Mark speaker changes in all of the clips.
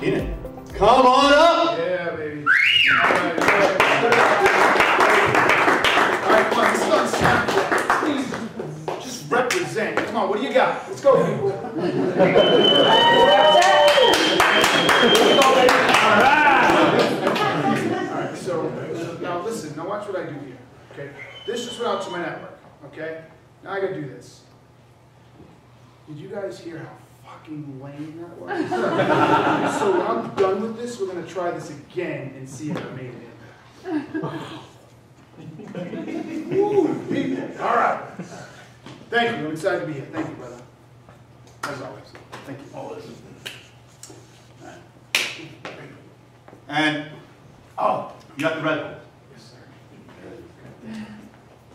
Speaker 1: Keenan, come on up!
Speaker 2: Yeah, baby. Alright, come on, let's not snap that. Please, just represent. Come on, what do you got? Let's go, people. Alright, so, now listen, now watch what I do here, okay? This just went out to my network, okay? Now I gotta do this. Did you guys hear how fucking lame that was? So when I'm done with this, we're gonna try this again and see if I made it in. Ooh, people. All right. Thank you. I'm excited to be here. Thank you, brother. As always. Thank you. Always. All right.
Speaker 1: And, oh, you got the Red Bull.
Speaker 2: Yes, sir.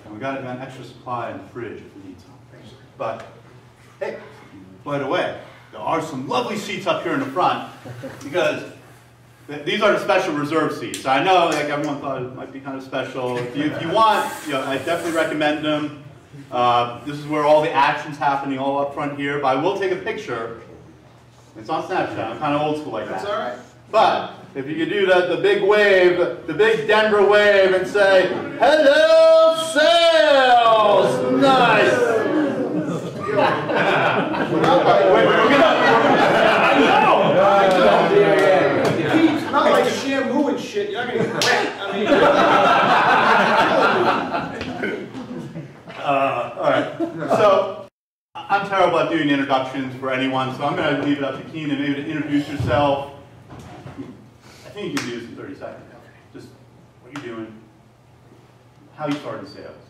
Speaker 1: And we got an extra supply in the fridge if we need some.
Speaker 2: Thanks, sir.
Speaker 1: But, hey, by the way, there are some lovely seats up here in the front because these are the special reserve seats. I know like everyone thought it might be kind of special. If you want, I definitely recommend them. This is where all the action's happening all up front here. But I will take a picture. It's on Snapchat. I'm kind of old school like that.
Speaker 2: That's all right.
Speaker 1: But if you could do the big wave, the big Denver wave, and say, "Hello, sales!" Nice.
Speaker 2: Not like shampoo and shit. You're not gonna get wet. I mean,
Speaker 1: all right. So I'm terrible at doing introductions for anyone, so I'm going to leave it up to Keenan maybe to introduce yourself. I think you can do this in 30 seconds. Just what you're doing, how you started sales.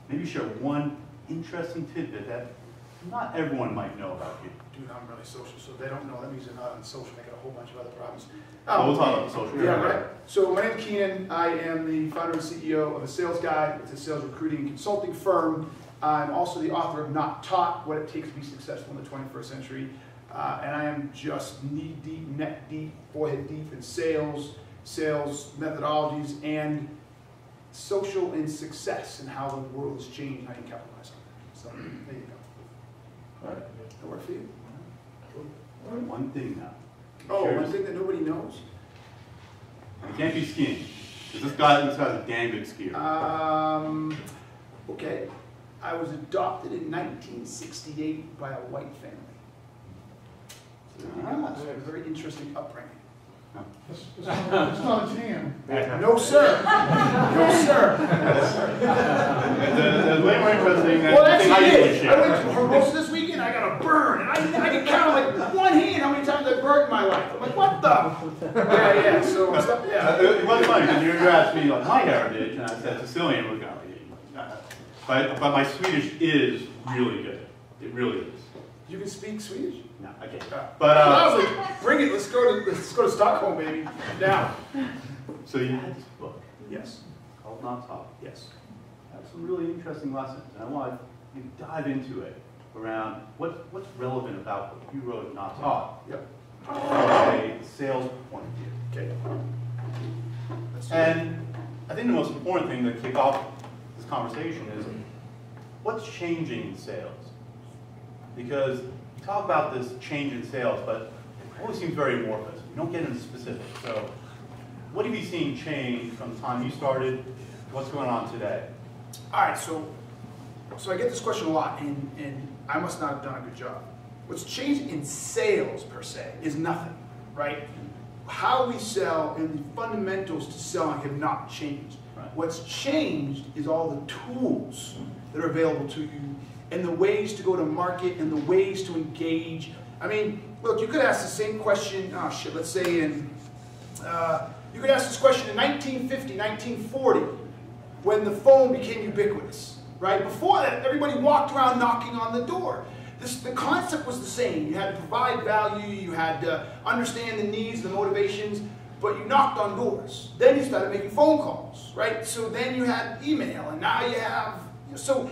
Speaker 1: Maybe share one interesting tidbit that not everyone might know about you.
Speaker 2: dude, I'm really social, so if they don't know, that means they're not on social. They got a whole bunch of other problems.
Speaker 1: We'll talk about the social.
Speaker 2: Yeah, right. So my name's Keenan. I am the founder and CEO of A Sales Guide. It's a sales recruiting and consulting firm. I'm also the author of Not Taught, What It Takes to Be Successful in the 21st Century. And I am just knee deep, neck deep, forehead deep in sales methodologies, and social and success, and how the world has changed, how you capitalize on that. So there you go. All right, that work for you?
Speaker 1: One thing now.
Speaker 2: Oh, one thing that nobody knows?
Speaker 1: You can't be skiing. This guy's a damn good skier.
Speaker 2: Okay. I was adopted in 1968 by a white family. So so a very interesting upbringing.
Speaker 3: It's not a tan.
Speaker 2: No, sir. No, sir.
Speaker 1: It's way more interesting than
Speaker 2: Well, actually, it is.
Speaker 1: shit.
Speaker 2: I went to Hermosa this weekend. I got a burn, and I can count like one hand how many times I burned in my life. I'm like, what the? Yeah. So yeah.
Speaker 1: It was funny because you asked me like my heritage, and I said Sicilian was going to be. But my Swedish is really good. It really is.
Speaker 2: You can speak Swedish?
Speaker 1: No, I can't.
Speaker 2: But I was like, bring it. Let's go to Stockholm, baby. Now.
Speaker 1: So you had this book.
Speaker 2: Yes.
Speaker 1: Called Not Taught.
Speaker 2: Yes.
Speaker 1: That's some really interesting lessons, and I want you to dive into it around what's relevant about what you wrote Not Taught.
Speaker 2: Yep.
Speaker 1: From a sales point of view.
Speaker 2: Okay.
Speaker 1: And I think the most important thing to kick off this conversation is what's changing in sales? Because you talk about this change in sales, but it always seems very amorphous. You don't get into specifics. So what have you seen change from the time you started to what's going on today?
Speaker 2: All right, so I get this question a lot, and I must not have done a good job. What's changed in sales, per se, is nothing, right? How we sell and the fundamentals to selling have not changed.
Speaker 1: Right.
Speaker 2: What's changed is all the tools that are available to you, and the ways to go to market, and the ways to engage. I mean, look, you could ask the same question, let's say you could ask this question in 1950, 1940, when the phone became ubiquitous, right? Before that, everybody walked around knocking on the door. The concept was the same. You had to provide value, you had to understand the needs, the motivations, but you knocked on doors. Then you started making phone calls, right? So then you had email, and now you have, so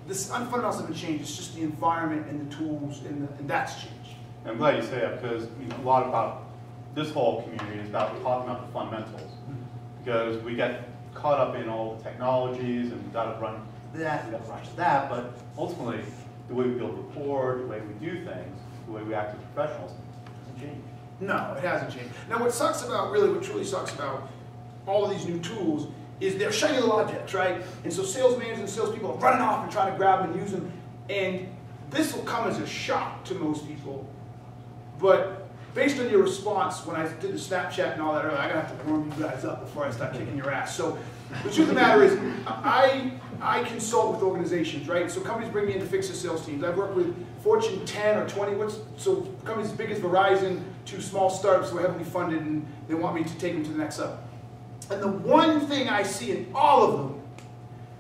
Speaker 2: this fundamentals haven't changed. It's just the environment and the tools, and that's changed.
Speaker 1: I'm glad you say that because a lot about this whole community is about talking about the fundamentals. Because we get caught up in all the technologies and we've got to run that, we've got to rush that, but ultimately the way we build rapport, the way we do things, the way we act as professionals, doesn't change.
Speaker 2: No, it hasn't changed. Now what sucks about, really, what truly sucks about all of these new tools is they're shiny little objects, right? And so sales managers and salespeople are running off and trying to grab them and use them. And this will come as a shock to most people. But based on your response when I did the Snapchat and all that earlier, I'm going to have to warm you guys up before I start kicking your ass. So the truth of the matter is, I consult with organizations, right? So companies bring me in to fix their sales teams. I've worked with Fortune 10 or 20, so companies as big as Verizon to small startups who are heavily funded and they want me to take them to the next level. And the one thing I see in all of them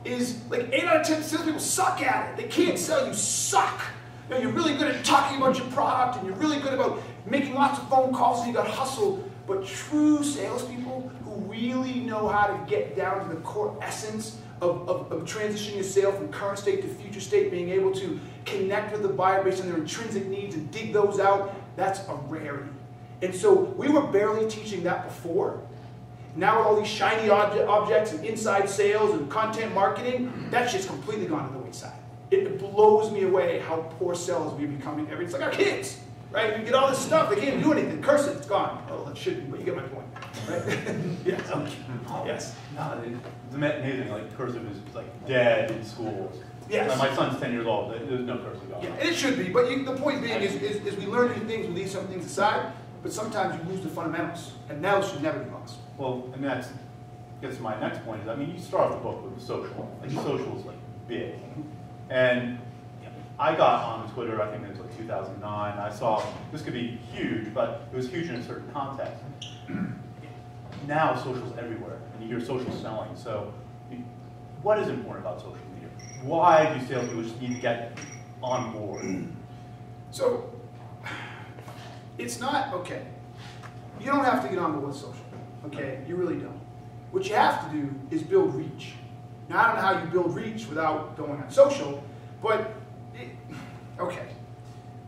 Speaker 2: is like 8 out of 10 salespeople suck at it. They can't sell, you suck. You know, you're really good at talking about your product and you're really good about making lots of phone calls and you got hustle. But true salespeople who really know how to get down to the core essence of transitioning your sale from current state to future state, being able to connect with the buyer based on their intrinsic needs and dig those out, that's a rarity. And so we were barely teaching that before. Now with all these shiny objects and inside sales and content marketing, that shit's completely gone to the wayside. It blows me away how poor sellers we're becoming. It's like our kids, right? You get all this stuff, they can't do anything. Curse it, it's gone. Oh, it should be, but you get my point, right? Yes. Yes.
Speaker 1: No, it's amazing. Like cursive is like dead in schools.
Speaker 2: Yes.
Speaker 1: My son's 10 years old. There's no cursive going on.
Speaker 2: Yeah, and it should be. But the point being is we learn new things, we leave some things aside, but sometimes you lose the fundamentals, and now should never be lost.
Speaker 1: Well, and that's gets to my next point. Is I mean, you start the book with social. Like social is like big, and I got on Twitter. I think it was like 2009. I saw this could be huge, but it was huge in a certain context. Now social's everywhere, and you hear social selling. So, what is important about social media? Why do salespeople just need to get on board?
Speaker 2: So, it's not okay. You don't have to get on board with social. Okay, you really don't. What you have to do is build reach. Now, I don't know how you build reach without going on social, but, okay.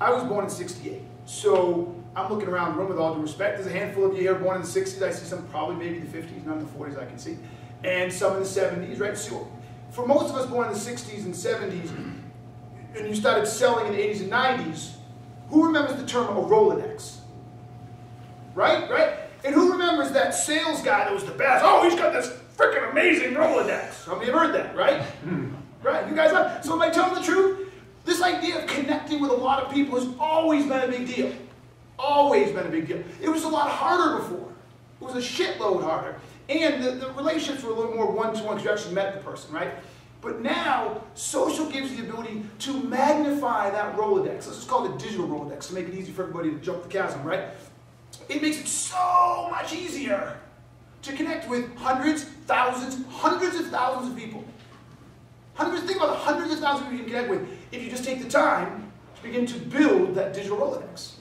Speaker 2: I was born in '68, so I'm looking around the room with all due respect. There's a handful of you here born in the '60s. I see some probably maybe the '50s, none of the '40s I can see, and some in the '70s, right? So, for most of us born in the '60s and '70s, and you started selling in the '80s and '90s, who remembers the term a Rolodex? Right? Right? And who remembers that sales guy that was the best? Oh, he's got this freaking amazing Rolodex. How many have heard that, right? Right, you guys have? So am I telling the truth? This idea of connecting with a lot of people has always been a big deal. Always been a big deal. It was a lot harder before. It was a shitload harder. And the relationships were a little more one-to-one because you actually met the person, right? But now, social gives you the ability to magnify that Rolodex. Let's just call it a digital Rolodex to make it easy for everybody to jump the chasm, right? It makes it so much easier to connect with hundreds of thousands of people. Think about the hundreds of thousands of people you can connect with if you just take the time to begin to build that digital Rolodex.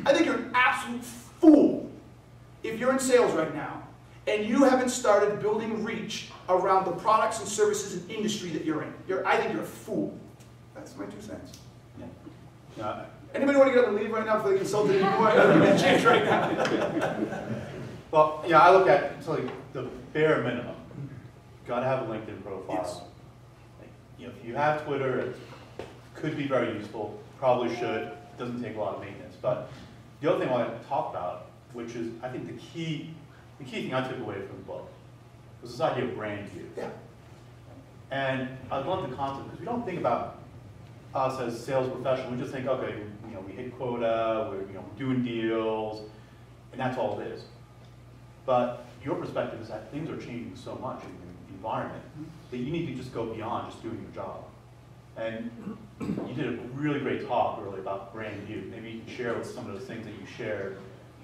Speaker 2: I think you're an absolute fool if you're in sales right now and you haven't started building reach around the products and services and industry that you're in. I think you're a fool. That's my 2 cents.
Speaker 1: Yeah.
Speaker 2: Anybody want to get up and leave right now before they consult anymore? I'm going to change right now.
Speaker 1: Well, yeah, I look at it's like the bare minimum. Got to have a LinkedIn profile.
Speaker 2: Yes.
Speaker 1: Like, if you have Twitter, it could be very useful. Probably should. It doesn't take a lot of maintenance. But the other thing I want to talk about, which is I think the key thing I took away from the book, was this idea of brand view.
Speaker 2: Yeah.
Speaker 1: And I love the concept because we don't think about us as sales professionals. We just think, okay, we hit quota, we're doing deals, and that's all it is. But your perspective is that things are changing so much in the environment that you need to just go beyond just doing your job. And you did a really great talk earlier about brand view. Maybe you can share with some of those things that you shared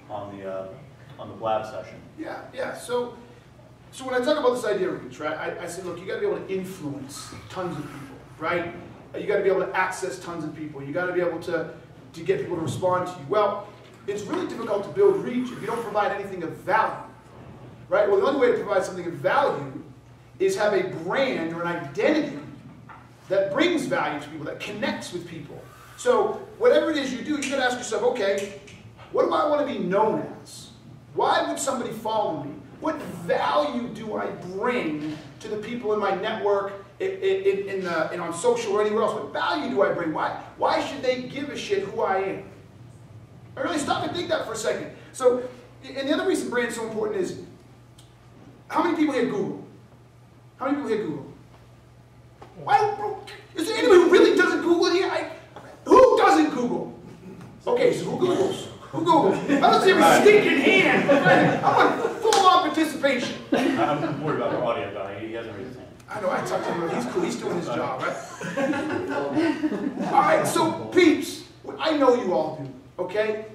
Speaker 1: on the Blab session.
Speaker 2: Yeah. So when I talk about this idea of reach, right, I say, look, you got to be able to influence tons of people, right? You got to be able to access tons of people. You got to be able to get people to respond to you. Well, it's really difficult to build reach if you don't provide anything of value, right? Well, the only way to provide something of value is have a brand or an identity that brings value to people, that connects with people. So whatever it is you do, you got to ask yourself, okay, what do I want to be known as? Why would somebody follow me? What value do I bring to the people in my network and on social or anywhere else? What value do I bring? Why should they give a shit who I am? I really stop and think that for a second. So, and the other reason brand's so important is, how many people here Google? How many people here Google? Why, is there anyone who really doesn't Google in here? Who doesn't Google? Okay, so who Googles? Who Googles? I don't see every stinking hand. I want full-on participation.
Speaker 1: I'm worried about our audio guy. He hasn't raised his hand.
Speaker 2: I know, I talked to him. He's cool. He's doing his job, right? All right, so peeps, I know you all do, okay?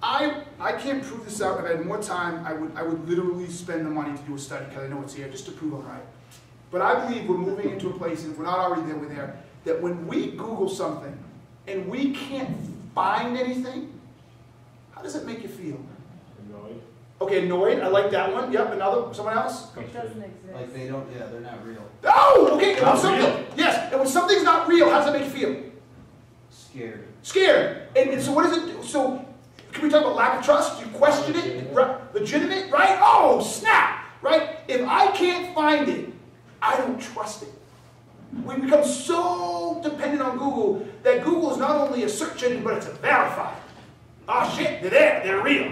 Speaker 2: I can't prove this out. If I had more time, I would literally spend the money to do a study, because I know it's here, just to prove I'm right. But I believe we're moving into a place, and if we're not already there, we're there, that when we Google something and we can't find anything, how does it make you feel?
Speaker 4: Annoyed.
Speaker 2: Okay, annoyed. I like that one. Yep, another. Someone else?
Speaker 5: It doesn't exist.
Speaker 6: Like they don't, yeah, they're not real.
Speaker 2: Oh, okay. And when
Speaker 1: Not
Speaker 2: something,
Speaker 1: real.
Speaker 2: yes, and when something's not real, how does that make you feel?
Speaker 6: Scared.
Speaker 2: Scared. And so what does it do? So can we talk about lack of trust? You question it? Legitimate, right? Oh, snap, right? If I can't find it, I don't trust it. We become so dependent on Google that Google is not only a search engine, but it's a verified. Oh shit, they're there, they're real.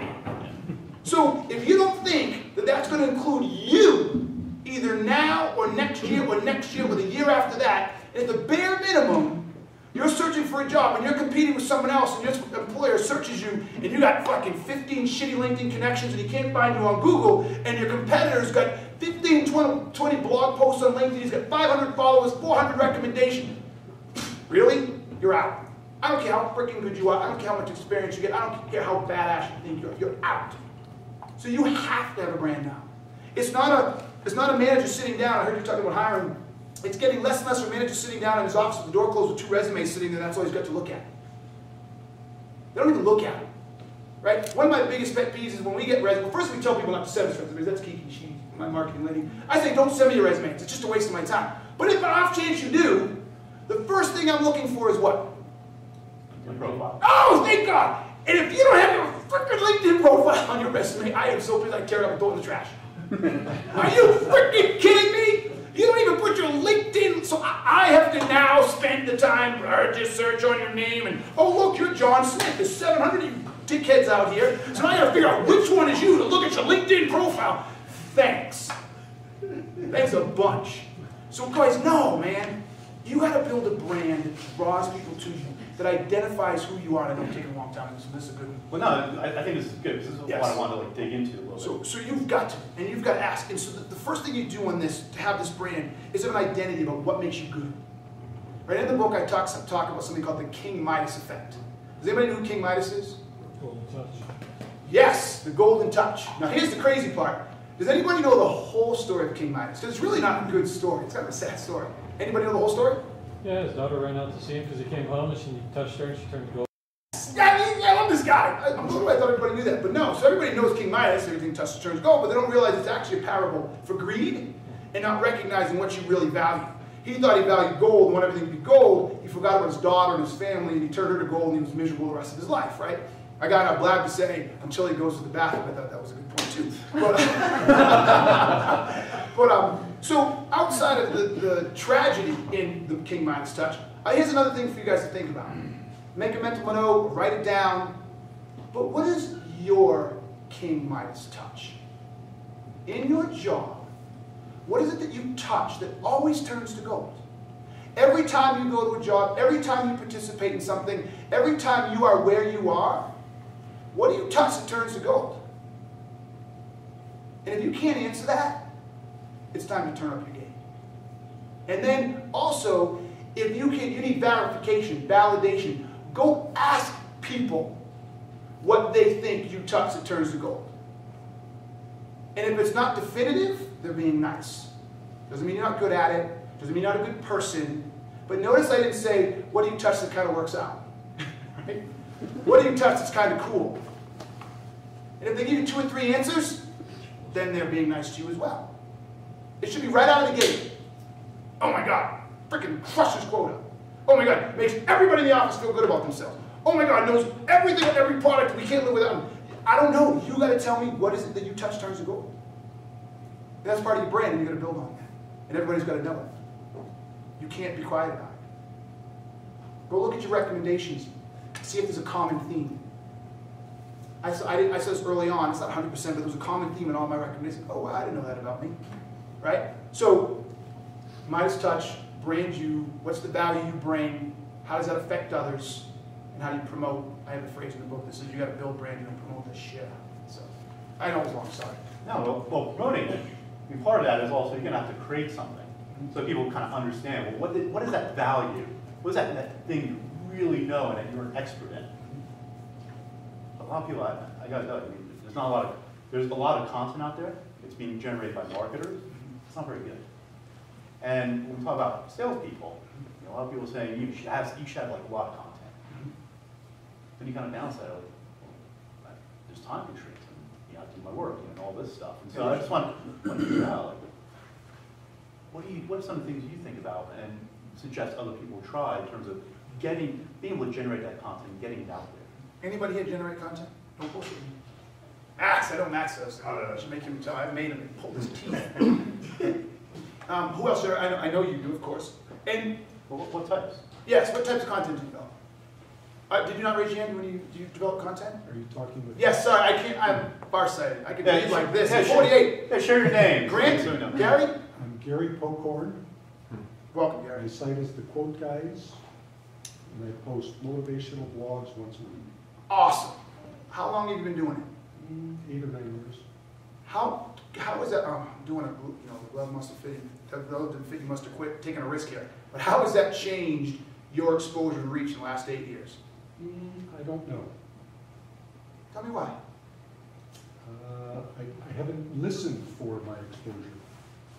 Speaker 2: So if you don't think that that's going to include you, either now or next year or the year after that, and at the bare minimum, you're searching for a job and you're competing with someone else and your employer searches you and you got fucking 15 shitty LinkedIn connections and he can't find you on Google and your competitor's got 15, 20 blog posts on LinkedIn, he's got 500 followers, 400 recommendations. Really? You're out. I don't care how freaking good you are, I don't care how much experience you get, I don't care how badass you think you're out. So you have to have a brand now. It's not a manager sitting down, I heard you talking about hiring. It's getting less and less for a manager sitting down in his office with the door closed with 2 resumes sitting there, that's all he's got to look at. They don't even look at it. Right? One of my biggest pet peeves is when we get resumes. Well, first we tell people not to send us resumes. That's Kiki, she's my marketing lady. I say, don't send me your resumes. It's just a waste of my time. But if an off chance you do, the first thing I'm looking for is what?
Speaker 1: Your profile.
Speaker 2: Oh, thank God! And if you don't have your freaking LinkedIn profile on your resume, I am so pissed I tear it up and throw it in the trash. Are you freaking kidding me? You don't even put your LinkedIn, so I have to now spend the time to search on your name and, oh look, you're John Smith. There's 700 of you dickheads out here, so now I gotta figure out which one is you to look at your LinkedIn profile. Thanks. Thanks a bunch. So guys, no, man. You gotta build a brand that draws people to you, that identifies who you are. And I know I'm taking a long time, so this is a good one.
Speaker 1: Well, no, I think this is good. This is what I wanted to dig into a little bit.
Speaker 2: So you've got to, and you've got to ask. And so the first thing you do on this, to have this brand, is have an identity about what makes you good. Right in the book, I talk about something called the King Midas effect. Does anybody know who King Midas is?
Speaker 4: Golden touch.
Speaker 2: Yes, the golden touch. Now here's the crazy part. Does anybody know the whole story of King Midas? Because it's really not a good story. It's kind of a sad story. Anybody know the whole story?
Speaker 4: Yeah, his daughter ran out to see him because he came home and she touched her and she turned gold.
Speaker 2: Yeah, I love this guy. I thought everybody knew that, but no. So everybody knows King Midas, everything touches turns gold, but they don't realize it's actually a parable for greed and not recognizing what you really value. He thought he valued gold and wanted everything to be gold. He forgot about his daughter and his family, and he turned her to gold, and he was miserable the rest of his life, right? I got out glad to say until he goes to the bathroom. I thought that was a good point too. But, so outside of the tragedy in the King Midas touch, here's another thing for you guys to think about. Make a mental note, write it down. But what is your King Midas touch? In your job, what is it that you touch that always turns to gold? Every time you go to a job, every time you participate in something, every time you are where you are, what do you touch that turns to gold? And if you can't answer that, it's time to turn up your game. And then also, if you need verification, validation, go ask people what they think you touch that turns to gold. And if it's not definitive, they're being nice. Doesn't mean you're not good at it, doesn't mean you're not a good person. But notice I didn't say, what do you touch that kind of works out? Right? What do you touch that's kind of cool? And if they give you 2 or 3 answers, then they're being nice to you as well. It should be right out of the gate. Oh my God, freaking crushes quota. Oh my God, makes everybody in the office feel good about themselves. Oh my God, knows everything on every product, we can't live without them. I don't know, you got to tell me what is it that you touch turns to gold. And that's part of your brand, and you got to build on that. And everybody's got to know it. You can't be quiet about it. Go look at your recommendations. See if there's a common theme. I said this early on, it's not 100%, but there was a common theme in all my recommendations. Oh, wow, I didn't know that about me. Right? So, Midas Touch, brand you, what's the value you bring, how does that affect others, and how do you promote? I have a phrase in the book that says you got to build brand you and promote the shit out of it. So, I know it was long, sorry.
Speaker 1: No, well, promoting it, I mean, part of that is also you're going to have to create something. So people kind of understand, well, what is that value? What is that thing you really know and that you're an expert in? A lot of people, I got to tell you, I mean, there's a lot of content out there. It's being generated by marketers. It's not very good. And when we talk about salespeople, a lot of people say you should have like a lot of content. Then you kind of balance that, like, well, there's time constraints, and I do my work and all this stuff. And so I just want to figure out, like, what are some of the things you think about and suggest other people try in terms of being able to generate that content and getting it out there?
Speaker 2: Anybody here generate content? No bullshit. Max, I know Max does. I should make him tell. I've made him pull his teeth. Who else? I know you do, of course. And
Speaker 1: what types?
Speaker 2: yes, what types of content do you develop? Did you not raise your hand when you develop content?
Speaker 3: Are you talking with?
Speaker 2: Yes, sorry. I can't. I'm farsighted. I can read like this.
Speaker 1: Yeah,
Speaker 2: 48.
Speaker 1: Yeah, share your name.
Speaker 2: Grant.
Speaker 1: So we know.
Speaker 2: Gary.
Speaker 3: I'm Gary Pocorn.
Speaker 2: Welcome,
Speaker 3: My
Speaker 2: Gary.
Speaker 3: site is The Quote Guys, and I post motivational blogs once a week.
Speaker 2: Awesome. How long have you been doing it?
Speaker 3: 8 or 9 years.
Speaker 2: How is that? I'm doing a, the glove must have fit. The glove didn't fit. You must have quit taking a risk here. But how has that changed your exposure to reach in the last 8 years?
Speaker 3: I don't know.
Speaker 2: Tell me why.
Speaker 3: I haven't listened for my exposure.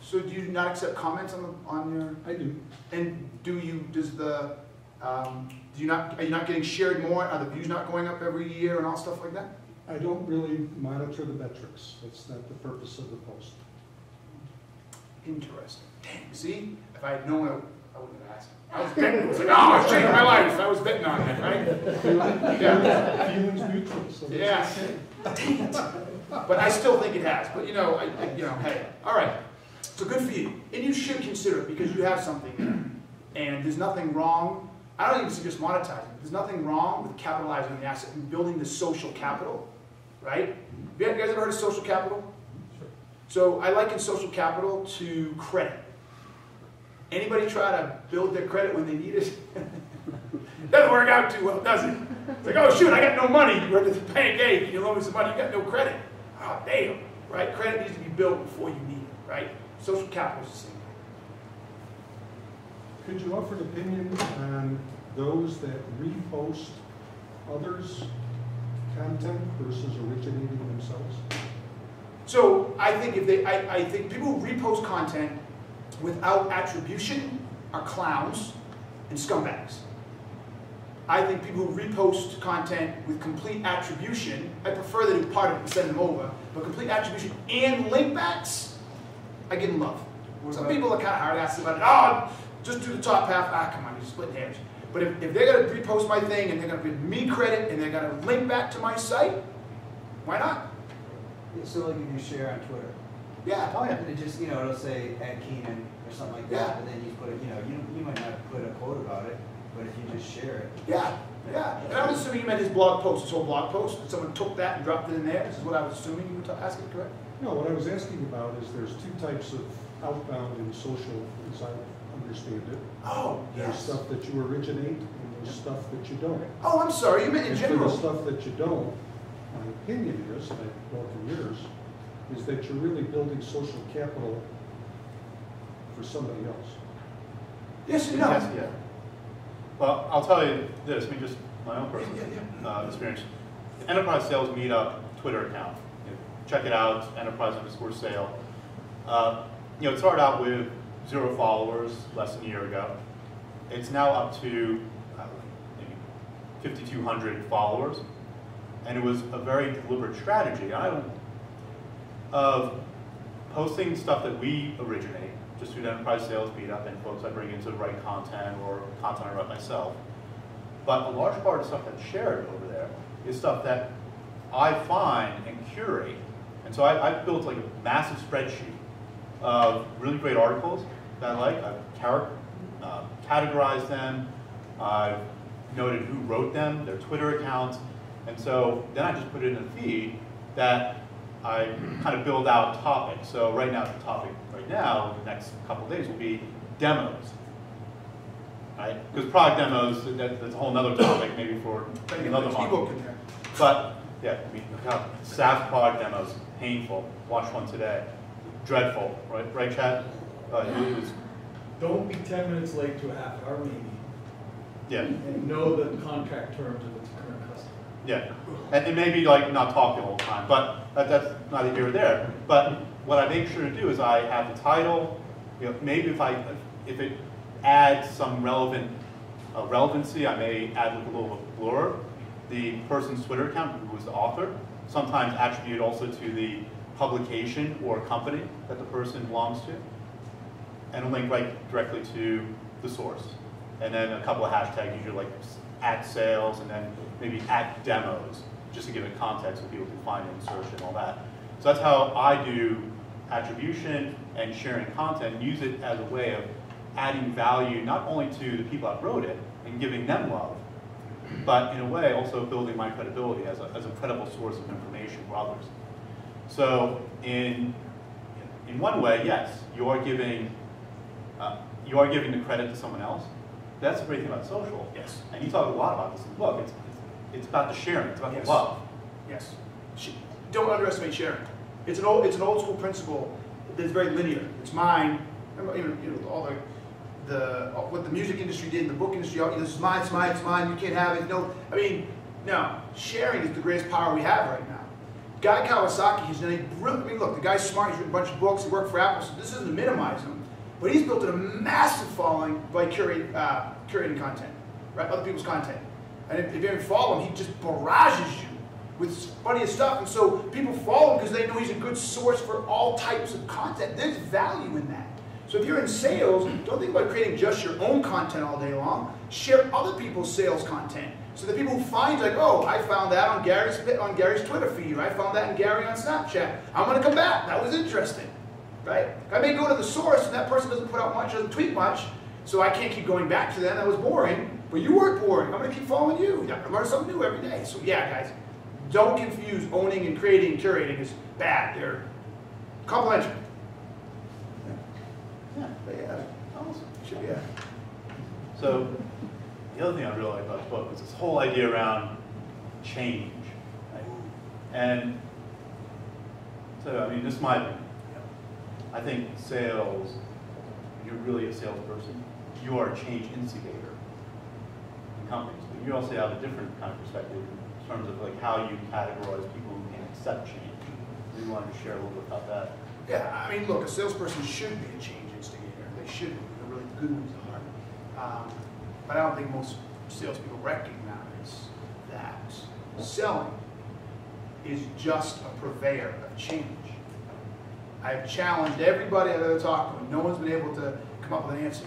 Speaker 2: So do you not accept comments on your?
Speaker 3: I do.
Speaker 2: And do you? Does the? Are you not getting shared more? Are the views not going up every year and all stuff like that?
Speaker 3: I don't really monitor the metrics. That's not the purpose of the post.
Speaker 2: Interesting. Dang. See, if I had known, I wouldn't have asked. I was betting. I was like, oh, it's changed my life. I was betting on it, right? Yeah.
Speaker 3: Feelings mutual. So
Speaker 2: Yeah. Dang it. But I still think it has. But hey, all right. So good for you. And you should consider it because you have something there. And there's nothing wrong. I don't even suggest monetizing. There's nothing wrong with capitalizing on the asset and building the social capital, right? Have you guys ever heard of social capital?
Speaker 4: Sure.
Speaker 2: So I liken social capital to credit. Anybody try to build their credit when they need it? Doesn't work out too well, does it? It's like, oh shoot, I got no money. You went to the bank, hey, can you loan me some money? You got no credit. Oh damn, right? Credit needs to be built before you need it, right? Social capital is the same.
Speaker 3: could you offer an opinion on those that repost others' content versus originating themselves?
Speaker 2: So I think I think people who repost content without attribution are clowns and scumbags. I think people who repost content with complete attribution, I prefer they do part of it and send them over, but complete attribution and link backs, I give them love. Some people are kind of hard-assed about it. Oh, just do the top half. Ah, come on, you're splitting hairs. But if they're going to repost my thing and they're going to give me credit and they're going to link back to my site, why not?
Speaker 6: So like if you share on Twitter,
Speaker 2: Yeah. Oh, yeah.
Speaker 6: and it just, it'll say at Keenan or something like that,
Speaker 2: Yeah.
Speaker 6: but then you put it, you might not put a quote about it, but if you just share it.
Speaker 2: Yeah, yeah. And I was assuming you meant his blog post, his whole blog post. Someone took that and dropped it in there. This is what I was assuming you were asking, correct?
Speaker 3: No, what I was asking about is there's two types of outbound and social, as I understand it.
Speaker 2: Oh,
Speaker 3: There's
Speaker 2: yes.
Speaker 3: stuff that you originate and there's stuff that you don't.
Speaker 2: Oh, I'm sorry. You meant in
Speaker 3: And for the
Speaker 2: general.
Speaker 3: stuff that you don't, my opinion is, and I've gone through yours, is that you're really building social capital for somebody else.
Speaker 2: Yes and no.
Speaker 1: Yes, yeah. Well, I'll tell you this, I mean, just my own personal
Speaker 2: Yeah.
Speaker 1: experience. The Enterprise Sales Meetup Twitter account. Check it out, enterprise_sale. It started out with 0 followers less than a year ago. It's now up to maybe 5,200 followers. And it was a very deliberate strategy of posting stuff that we originate, just through the Enterprise Sales Meetup and folks I bring in to write content or content I write myself. But a large part of stuff that's shared over there is stuff that I find and curate. And so I've built like a massive spreadsheet of really great articles that I like. I categorized them. I've noted who wrote them, their Twitter accounts, and so then I just put it in a feed that I kind of build out topics. So right now, the topic right now, the next couple of days will be demos, right? Because product demos, that's a whole nother topic, maybe for another month. But yeah, I mean, SaaS product demos, painful. Watched one today, dreadful, right? Right, Chad? It was,
Speaker 5: Don't be 10 minutes late to a half hour meeting.
Speaker 1: yeah.
Speaker 5: And know the contract terms of its current customer.
Speaker 1: Yeah, and maybe like not talk the whole time, but that's neither here or there. But what I make sure to do is I have the title. You know, maybe if it adds some relevancy, I may add like a little blurb. The person's Twitter account, who was the author, sometimes attribute also to the publication or company that the person belongs to, and a link right directly to the source. And then a couple of hashtags, usually like @sales, and then maybe @demos, just to give it context so people can find it, insertion, and all that. So that's how I do attribution and sharing content, and use it as a way of adding value not only to the people that wrote it and giving them love, but in a way also building my credibility as a credible source of information for others. So in one way, yes, you are giving the credit to someone else. That's the great thing about social.
Speaker 2: Yes.
Speaker 1: And you talk a lot about this in the book. It's about the sharing. It's about
Speaker 2: Yes.
Speaker 1: the love.
Speaker 2: Yes. Don't underestimate sharing. It's an old school principle that's very linear. It's mine. Remember, you know all what the music industry did, in the book industry. This is mine. It's mine. It's mine. You can't have it. No. I mean, no. Sharing is the greatest power we have right now. Guy Kawasaki has done a brilliant. I mean, look, the guy's smart. He's written a bunch of books. He worked for Apple. So this isn't to minimize him, but he's built a massive following by curating content, right? Other people's content. And if you ever follow him, he just barrages you with funniest stuff. And so people follow him because they know he's a good source for all types of content. There's value in that. So if you're in sales, don't think about creating just your own content all day long. Share other people's sales content. So the people who find, like, oh, I found that on Gary's Twitter feed, or I found that in Gary on Snapchat. I'm going to come back. That was interesting, right? I may go to the source, and that person doesn't put out much, doesn't tweet much, so I can't keep going back to them. That was boring. But you weren't boring. I'm going to keep following you. I learn something new every day. So yeah, guys, don't confuse owning and creating and curating as bad. They're complementary. Yeah, awesome. Should be.
Speaker 1: So the other thing I really like about the book is this whole idea around change. Right? And so, I mean, this is my opinion. I think sales, if you're really a salesperson, you are a change instigator in companies. But you also have a different kind of perspective in terms of like how you categorize people who can accept change. Do you want to share a little bit about that?
Speaker 2: Yeah, I mean, look, a salesperson should be a change instigator. They should be. They're really good ones are. But I don't think most salespeople recognize that selling is just a purveyor of change. I've challenged everybody I've ever talked to, and no one's been able to come up with an answer.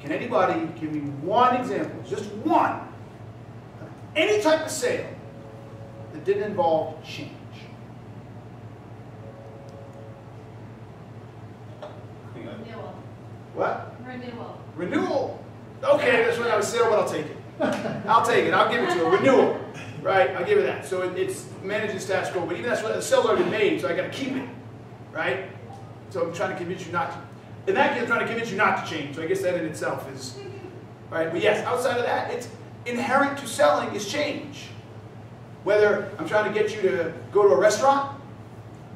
Speaker 2: Can anybody give me one example, just one, of any type of sale that didn't involve change?
Speaker 7: Renewal.
Speaker 2: What?
Speaker 7: Renewal.
Speaker 2: Renewal. Okay, that's when I was sale, but I'll take it. I'll take it. I'll give it to her. Renewal. Right? I'll give it that. So it's managing status quo, but even that's what the sale's already made, so I got to keep it. Right? So I'm trying to convince you not to. In that case, I'm trying to convince you not to change. So I guess that in itself is right. But yes, outside of that, it's inherent to selling is change. Whether I'm trying to get you to go to a restaurant.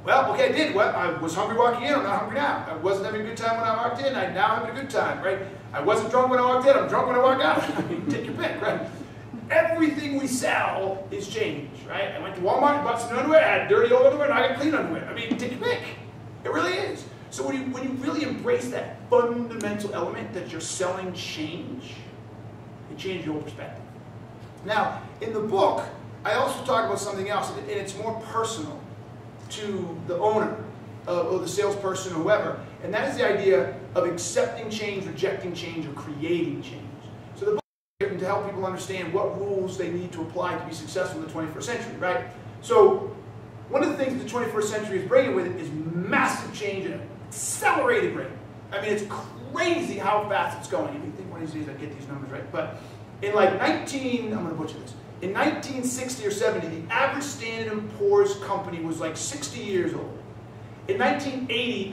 Speaker 2: Well, okay, I did. Well, I was hungry walking in. I'm not hungry now. I wasn't having a good time when I walked in. I'm now having a good time, right? I wasn't drunk when I walked in. I'm drunk when I walk out. Take your pick, right? Everything we sell is change, right? I went to Walmart and bought some underwear. I had dirty old underwear, and I got clean underwear. I mean, take your pick. It really is. So when you really embrace that fundamental element that you're selling change, it changes your whole perspective. Now, in the book, I also talk about something else, and it's more personal to the owner or the salesperson or whoever, and that is the idea of accepting change, rejecting change, or creating change. So the book is written to help people understand what rules they need to apply to be successful in the 21st century, right? So one of the things the 21st century is bringing with it is massive change at an accelerated rate. I mean, it's crazy how fast it's going. And you think, one of these days I get these numbers right. But in like I'm gonna butcher this. In 1960 or 70, the average Standard & Poor's company was like 60 years old. In 1980, in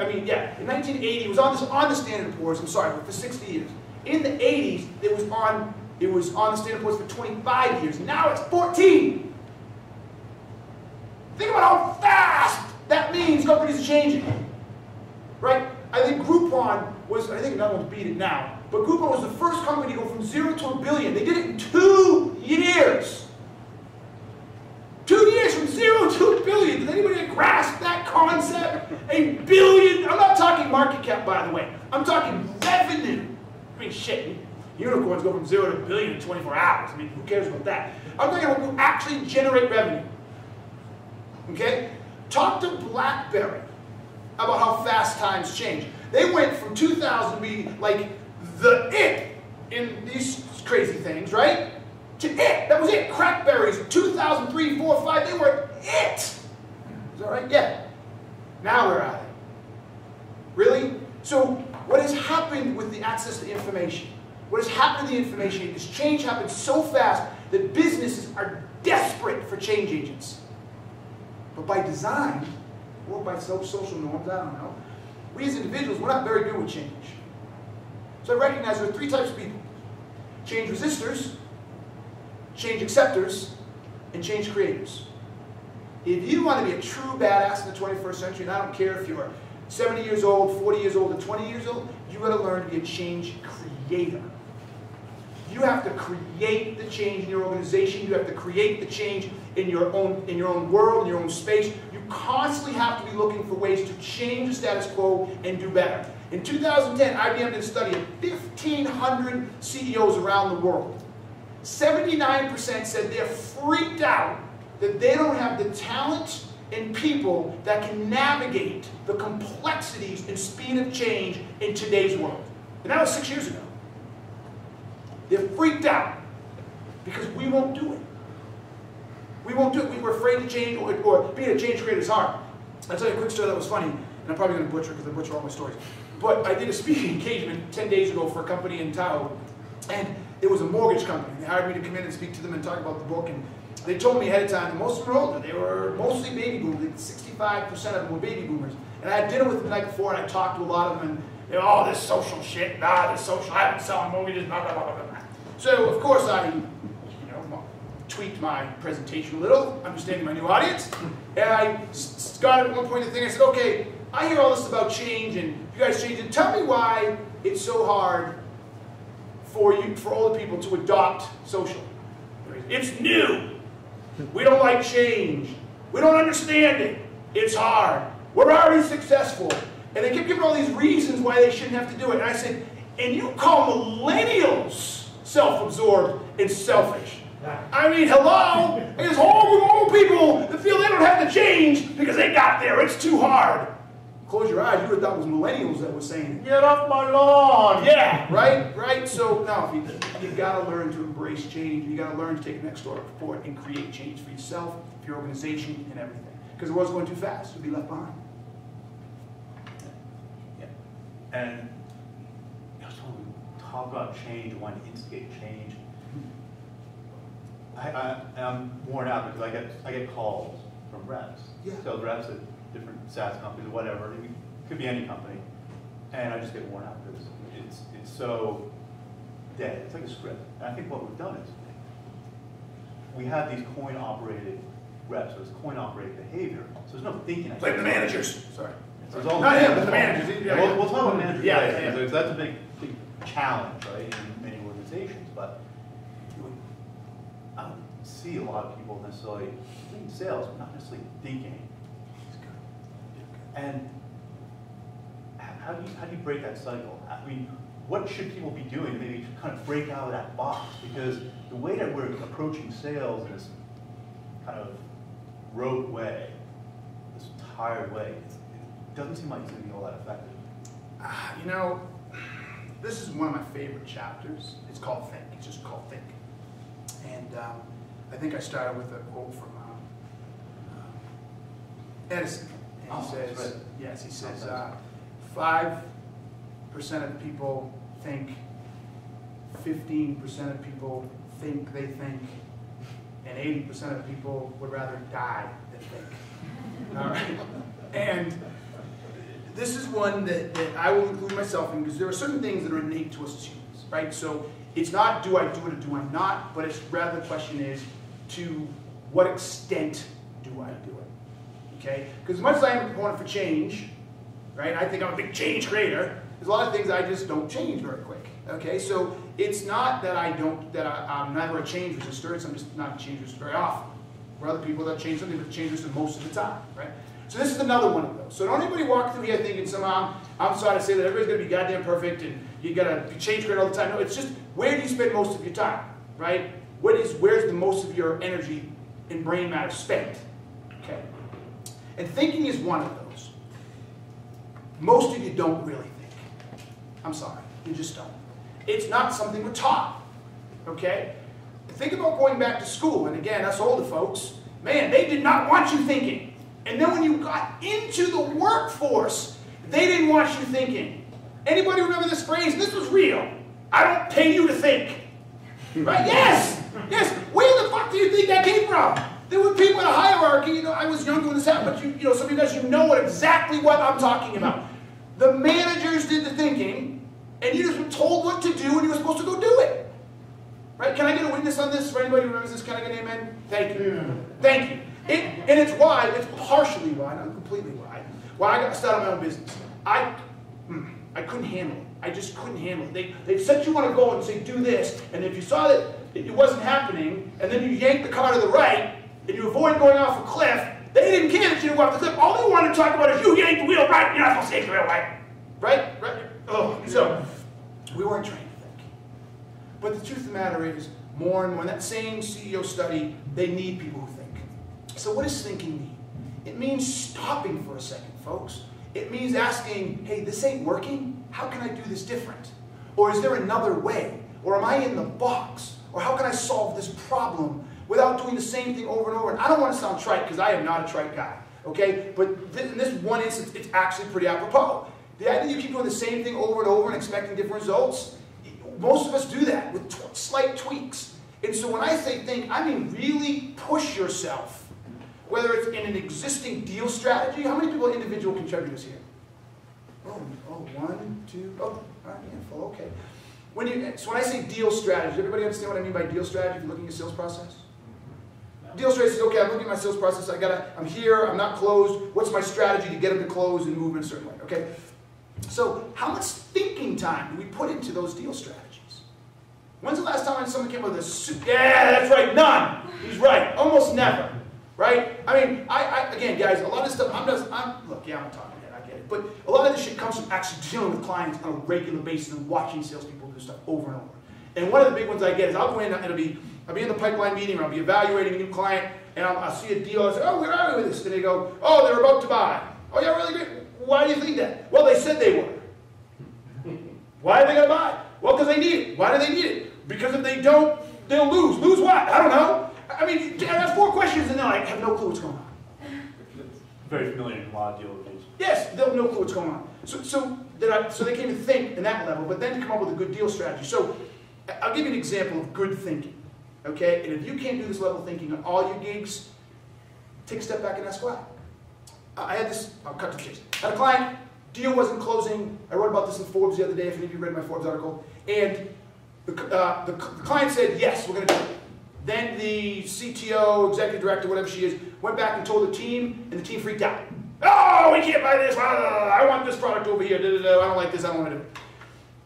Speaker 2: 1980, it was on the Standard & Poor's, I'm sorry, for 60 years. In the 80s, it was on the Standard & Poor's for 25 years. Now it's 14. Think about how fast that means companies are changing. Right? I think Groupon was, I think another one's beat it now, but Groupon was the first company to go from 0 to $1 billion. They did it in 2 years. 2 years from 0 to $1 billion. Does anybody grasp that concept? $1 billion. I'm not talking market cap, by the way. I'm talking revenue. I mean, shit. Unicorns go from 0 to $1 billion in 24 hours. I mean, who cares about that? I'm talking about who actually generate revenue. Okay? Talk to BlackBerry about how fast times change. They went from 2000 to be like the it in these crazy things, right? To it. That was it. Crackberries, 2003, 4, 5, they were it. Is that right? Yeah. Now where are they? Really? So what has happened with the access to information? What has happened to the information? This change happened so fast that businesses are desperate for change agents. But by design, or by social norms, I don't know, we as individuals, we're not very good with change. So I recognize there are 3 types of people. Change resistors, change acceptors, and change creators. If you want to be a true badass in the 21st century, and I don't care if you're 70 years old, 40 years old, or 20 years old, you got to learn to be a change creator. You have to create the change in your organization. You have to create the change in your own world, in your own space. You constantly have to be looking for ways to change the status quo and do better. In 2010, IBM did a study of 1,500 CEOs around the world. 79% said they're freaked out that they don't have the talent and people that can navigate the complexities and speed of change in today's world. And that was 6 years ago. They're freaked out because we won't do it. We won't do it. We're afraid to change, or being a change creator is hard. I'll tell you a quick story that was funny, and I'm probably going to butcher because I butcher all my stories. But I did a speaking engagement 10 days ago for a company in Tahoe, and it was a mortgage company. They hired me to come in and speak to them and talk about the book, and they told me ahead of time that most of them were older. They were mostly baby boomers. 65% of them were baby boomers. And I had dinner with them the night before, and I talked to a lot of them, and they were, oh, this social shit, this social, I've been selling mortgages, blah, blah, blah, blah, blah. So, of course, I tweaked my presentation a little, understanding my new audience, and I got at one point the thing, I said, okay, I hear all this about change, and you guys change it. Tell me why it's so hard for older people to adopt social. It's new. We don't like change. We don't understand it. It's hard. We're already successful. And they kept giving all these reasons why they shouldn't have to do it. And I said, and you call millennials self-absorbed and selfish. I mean, hello? There's old people that feel they don't have to change because they got there. It's too hard. Close your eyes. You would have thought it was millennials that were saying it. Get off my lawn. Yeah, right? So, no, you got to learn to embrace change. You got to learn to take the next step forward and create change for yourself, for your organization, and everything. Because the world's going too fast. You'll be left behind.
Speaker 1: Yeah. And when we talk about change, want to instigate change, I'm worn out because I get calls from reps, sales reps at different SaaS companies or whatever. It could be any company, and I just get worn out because it's so dead. It's like a script. And I think what we've done is we have these coin-operated reps, or this coin-operated behavior. So there's no thinking.
Speaker 2: Like the managers. Sorry.
Speaker 1: Not
Speaker 2: him, but the managers.
Speaker 1: Yeah, we'll talk about managers.
Speaker 2: Yeah.
Speaker 1: That's a big challenge, right, in many organizations. But I don't see a lot of people necessarily in sales, but not necessarily thinking. And how do you break that cycle? I mean, what should people be doing to maybe kind of break out of that box? Because the way that we're approaching sales in this kind of rote way, this tired way, it doesn't seem like it's going to be all that effective.
Speaker 2: This is one of my favorite chapters. It's called Think. It's just called Think. And I think I started with a quote from Edison. And he says,
Speaker 1: right.
Speaker 2: yes, he says, 5% of people think 15% of people think they think, and 80% of people would rather die than think. All right? And this is one that I will include myself in, because there are certain things that are innate to us as humans, right? So it's not do I do it or do I not, but it's rather the question is to what extent do I do it, okay? Because as much as I am a proponent for change, right, I think I'm a big change creator, there's a lot of things I just don't change very quick, okay? So it's not that I'm never a change resistor, I'm just not a change resistor very often. For other people that change something, but change resistor most of the time, right? So this is another one of those. So don't anybody walk through here thinking somehow I'm sorry to say that everybody's going to be goddamn perfect and you got to be change creator all the time. No, it's just where do you spend most of your time, right? Where's the most of your energy and brain matter spent? Okay. And thinking is one of those. Most of you don't really think. I'm sorry, you just don't. It's not something we're taught. Okay? Think about going back to school, and again, us older folks, man, they did not want you thinking. And then when you got into the workforce, they didn't want you thinking. Anybody remember this phrase? This was real. I don't pay you to think. Right? Yes! Yes! Where the fuck do you think that came from? There were people in a hierarchy, you know, I was younger when this happened, but you know, some of you guys, you know exactly what I'm talking about. The managers did the thinking, and you just were told what to do, and you were supposed to go do it. Right? Can I get a witness on this? For anybody who remembers this, can I get an amen? Thank you. Thank you. And it's why, it's partially why, not completely why I got started my own business. I couldn't handle it. I just couldn't handle it. They said you want to go and say, do this, and if you saw that it wasn't happening, and then you yanked the car to the right, and you avoid going off a cliff, they didn't care that you didn't go off the cliff. All they wanted to talk about is you yanked the wheel right, you're not supposed to take the wheel right. Right? Right? Oh, so we weren't trained to think. But the truth of the matter is, more and more, in that same CEO study, they need people who think. So what does thinking mean? It means stopping for a second, folks. It means asking, hey, this ain't working. How can I do this different? Or is there another way? Or am I in the box? Or how can I solve this problem without doing the same thing over and over? And I don't want to sound trite, because I am not a trite guy, okay? But in this one instance, it's actually pretty apropos. The idea you keep doing the same thing over and over and expecting different results, most of us do that with slight tweaks. And so when I say think, I mean really push yourself. Whether it's in an existing deal strategy, how many people are individual contributors here? Oh, 1, 2, all right, handful, okay. So when I say deal strategy, everybody understand what I mean by deal strategy if you're looking at sales process? Deal strategy is, okay, I'm looking at my sales process, I'm here, I'm not closed, what's my strategy to get them to close and move in a certain way, okay? So how much thinking time do we put into those deal strategies? When's the last time someone came up with a, yeah, that's right, none. He's right, almost never. Right? I mean, again, guys, a lot of stuff, look, yeah, I'm talking head, I get it. But a lot of this shit comes from actually dealing with clients on a regular basis and watching salespeople do stuff over and over. And one of the big ones I get is I'll go in and I'll be in the pipeline meeting, or I'll be evaluating a new client, and I'll see a deal, I say, oh, where are we with this? And they go, oh, they're about to buy. Oh, yeah, really great. Why do you think that? Well, they said they were. Why are they going to buy? Well, because they need it. Why do they need it? Because if they don't, they'll lose. Lose what? I don't know. I mean, I ask 4 questions and then I have no clue what's going on.
Speaker 1: Very familiar in a lot of deal reviews.
Speaker 2: Yes, they'll have no clue what's going on. So they came to think in that level, but then to come up with a good deal strategy. So I'll give you an example of good thinking. Okay? And if you can't do this level of thinking on all your gigs, take a step back and ask why. I had this, I'll cut to the chase. I had a client, deal wasn't closing. I wrote about this in Forbes the other day, if any of you read my Forbes article. And the client said, yes, we're going to do it. Then the CTO, executive director, whatever she is, went back and told the team, and the team freaked out. Oh, we can't buy this. I want this product over here. I don't like this. I don't want to do it.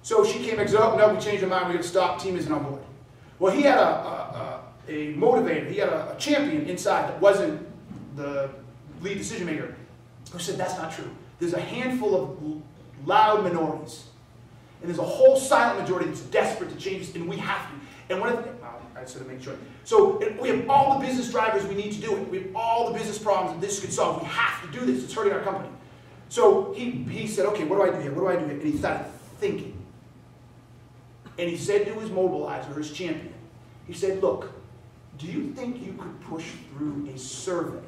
Speaker 2: So she came back and said, oh, no, we changed our mind. We're going to stop. Team isn't on board. Well, he had a motivator. He had a champion inside that wasn't the lead decision maker who said, that's not true. There's a handful of loud minorities. And there's a whole silent majority that's desperate to change this, and we have to. And one of the, I said to make sure. So we have all the business drivers we need to do it. We have all the business problems that this could solve. We have to do this. It's hurting our company. So he said, okay, what do I do here? What do I do here? And he started thinking. And he said to his mobilizer, his champion, he said, look, do you think you could push through a survey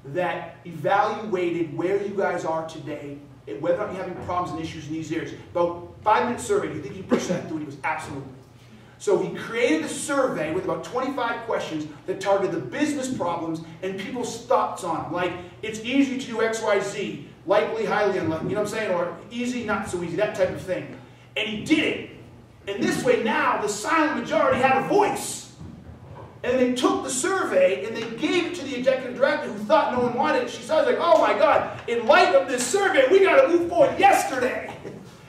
Speaker 2: that evaluated where you guys are today whether or not you're having problems and issues in these areas. About 5-minute survey. Do you think he pushed that through? He was absolutely. So he created a survey with about 25 questions that targeted the business problems and people's thoughts on them. Like, it's easy to do X, Y, Z, likely, highly unlikely, you know what I'm saying? Or easy, not so easy, that type of thing. And he did it. And this way now, the silent majority had a voice. And they took the survey and they gave it to the executive director who thought no one wanted it. She saw it, like, oh my God, in light of this survey, we got to move forward yesterday.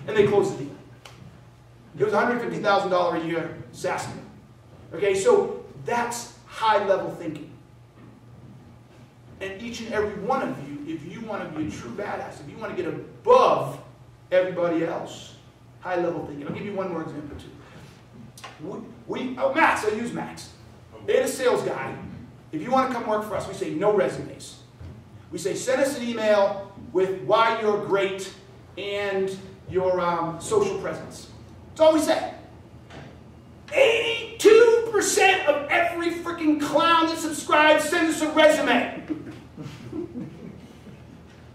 Speaker 2: And they closed the deal. It was $150,000 a year SaaS deal. Okay, so that's high-level thinking. And each and every one of you, if you want to be a true badass, if you want to get above everybody else, high-level thinking. I'll give you one more example too. Max, I'll use Max. They're a sales guy. If you want to come work for us, we say no resumes. We say send us an email with why you're great and your social presence. That's all we say. 82% of every freaking clown that subscribes sends us a resume.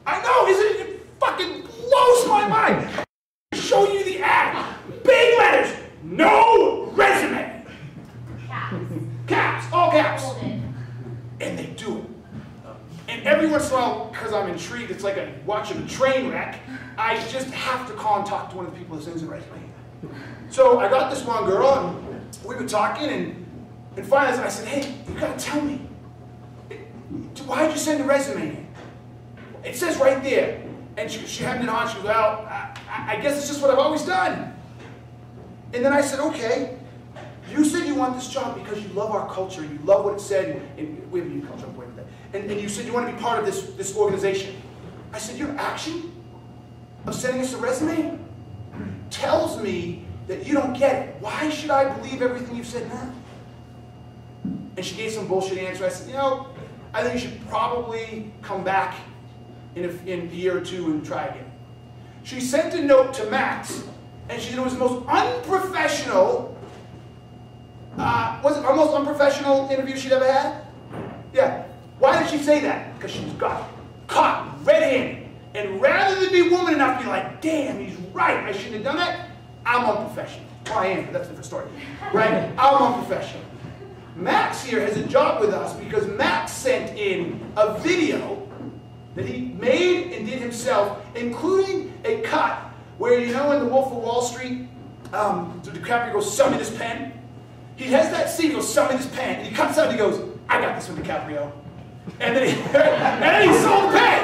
Speaker 2: I know, isn't it? It fucking blows my mind. Show you the ad. Big letters. No resume.
Speaker 7: Caps.
Speaker 2: Caps. All caps.
Speaker 7: Hold it.
Speaker 2: And they do it. And every once in a while, because I'm intrigued, it's like watching a train wreck, I just have to call and talk to one of the people that sends a resume. So I got this one girl, and we were talking, and finally I said, hey, you gotta tell me, why'd you send a resume in? It says right there. And she had it on, she goes, well, I guess it's just what I've always done. And then I said, okay, you said you want this job because you love our culture, and you love what it said, and we have a new culture, I'm pointing at that. And you said you want to be part of this organization. I said, your action of sending us a resume tells me that you don't get it. Why should I believe everything you've said now? And she gave some bullshit answer. I said, you know, I think you should probably come back in a year or two and try again. She sent a note to Max, and she said it was the most unprofessional, was it our most unprofessional interview she'd ever had? Yeah. Why did she say that? Because she was caught red-handed. And rather than be woman enough to be like, damn, he's right, I shouldn't have done that, I'm unprofessional. Well, I am, but that's a different story. Right? I'm unprofessional. Max here has a job with us because Max sent in a video that he made and did himself, including a cut where, you know, in The Wolf of Wall Street, DiCaprio goes, sell me this pen. He has that scene, he goes, sell me this pen. And he cuts out and he goes, I got this from DiCaprio. And then he sold the pen.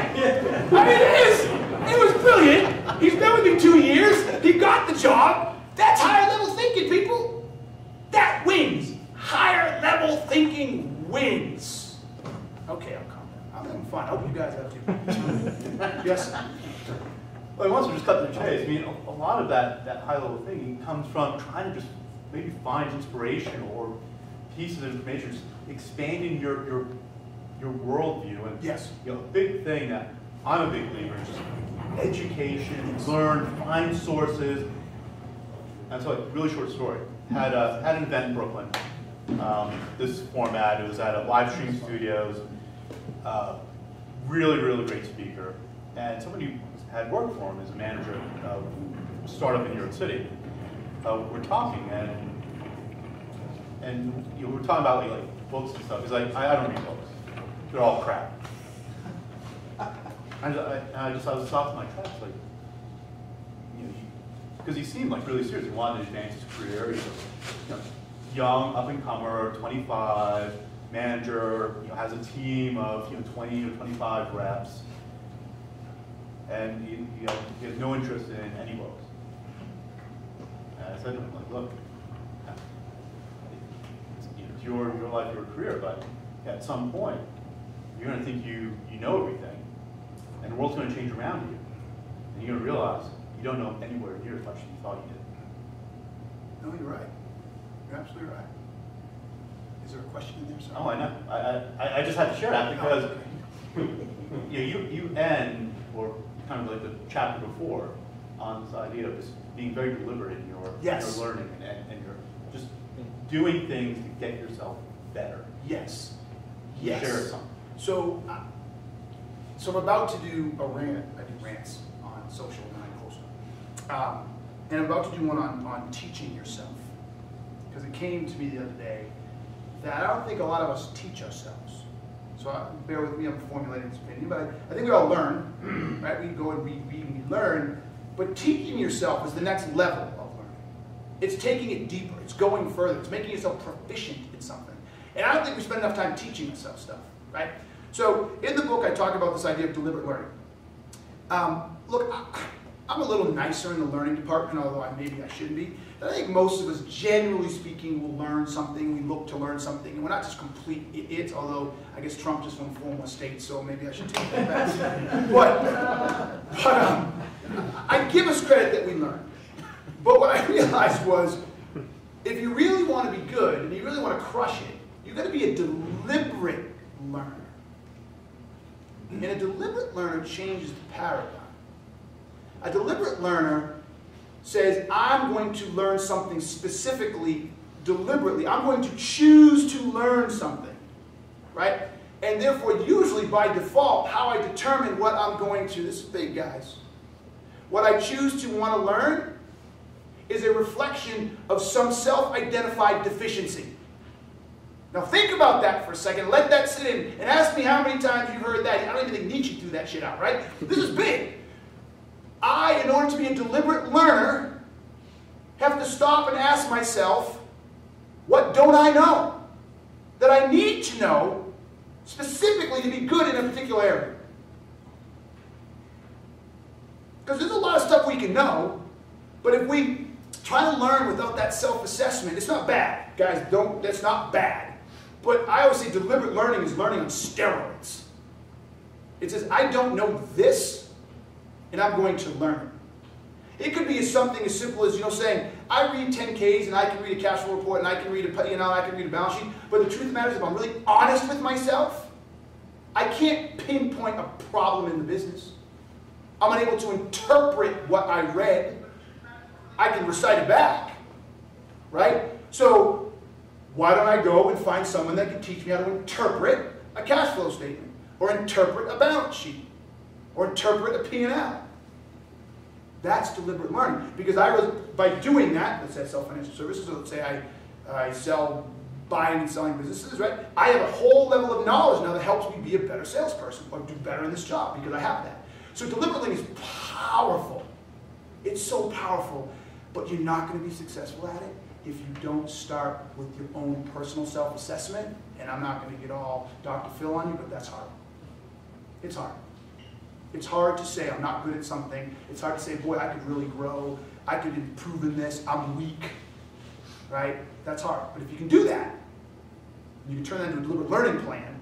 Speaker 2: I mean, it was brilliant. He's been with me 2 years. He got the job. That's higher level thinking, people. That wins. Higher level thinking wins. Okay, I'll calm down. I'm having fun. I hope you guys have too. Yes?
Speaker 1: Well, once we just cut to the chase, I mean, a lot of that high level thinking comes from trying to just maybe find inspiration or pieces of information, just expanding your worldview. And
Speaker 2: yes,
Speaker 1: you know, a big thing that I'm a big believer in, just education, learn, find sources. And so, a really short story. Had an event in Brooklyn. This format, it was at a live stream studios. Really, really great speaker. And somebody who had worked for him as a manager of a startup in New York City. We're talking, and you know, we're talking about like books and stuff. He's like, I don't read books. They're all crap. And I was stopped in my tracks, like, you know, because he seemed like really serious. He wanted to advance his career. He was, you know, young, up and comer, 25, manager, you know, has a team of 20 or 25 reps, and he has no interest in any books. And I said to him, like, look, it's your life, your career, but at some point, you're going to think you know everything, and the world's going to change around you, and you're going to realize you don't know anywhere near as much as you thought you did.
Speaker 2: No, you're right. You're absolutely right. Is there a question in there? Sorry.
Speaker 1: Oh, I know. I just had to share that because you end, or kind of like the chapter before, on this idea of just being very deliberate in your learning and your just doing things to get yourself better.
Speaker 2: Yes. Yes.
Speaker 1: Share something.
Speaker 2: So I'm about to do a rant. I do rants on social and I post them. And I'm about to do one on teaching yourself. Because it came to me the other day that I don't think a lot of us teach ourselves. So bear with me, I'm formulating this opinion, but I think we all learn, right? We go and read, and we learn, but teaching yourself is the next level of learning. It's taking it deeper, it's going further, it's making yourself proficient in something. And I don't think we spend enough time teaching ourselves stuff, right? So in the book, I talk about this idea of deliberate learning. Look, I'm a little nicer in the learning department, although maybe I shouldn't be. I think most of us, generally speaking, will learn something. We look to learn something. And we're not just complete idiots, although I guess Trump just won 4 more states, so maybe I should take that back. but I give us credit that we learn. But what I realized was, if you really want to be good, and you really want to crush it, you've got to be a deliberate learner. And a deliberate learner changes the paradigm. A deliberate learner says, I'm going to learn something specifically, deliberately. I'm going to choose to learn something, right? And therefore, usually by default, how I determine what I'm going to, this is big, guys. What I choose to want to learn is a reflection of some self-identified deficiency. Now think about that for a second. Let that sit in and ask me how many times you've heard that. I don't even think Nietzsche threw that shit out, right? This is big. I, in order to be a deliberate learner, have to stop and ask myself, what don't I know that I need to know specifically to be good in a particular area? Because there's a lot of stuff we can know, but if we try to learn without that self-assessment, it's not bad. Guys, that's not bad. But I always say deliberate learning is learning on steroids. It says, I don't know this, and I'm going to learn. It could be something as simple as, saying, I read 10Ks and I can read a cash flow report and I can read I can read a balance sheet, but the truth of the matter is, if I'm really honest with myself, I can't pinpoint a problem in the business. I'm unable to interpret what I read. I can recite it back, right? So why don't I go and find someone that can teach me how to interpret a cash flow statement, or interpret a balance sheet, or interpret a P&L? That's deliberate learning. Because by doing that, let's say I sell financial services, or let's say I sell buying and selling businesses, right? I have a whole level of knowledge now that helps me be a better salesperson, or do better in this job because I have that. So deliberate learning is powerful. It's so powerful, but you're not going to be successful at it if you don't start with your own personal self-assessment. And I'm not going to get all Dr. Phil on you, but that's hard. It's hard. It's hard to say I'm not good at something. It's hard to say, boy, I could really grow. I could improve in this. I'm weak, right? That's hard. But if you can do that, you can turn that into a deliberate learning plan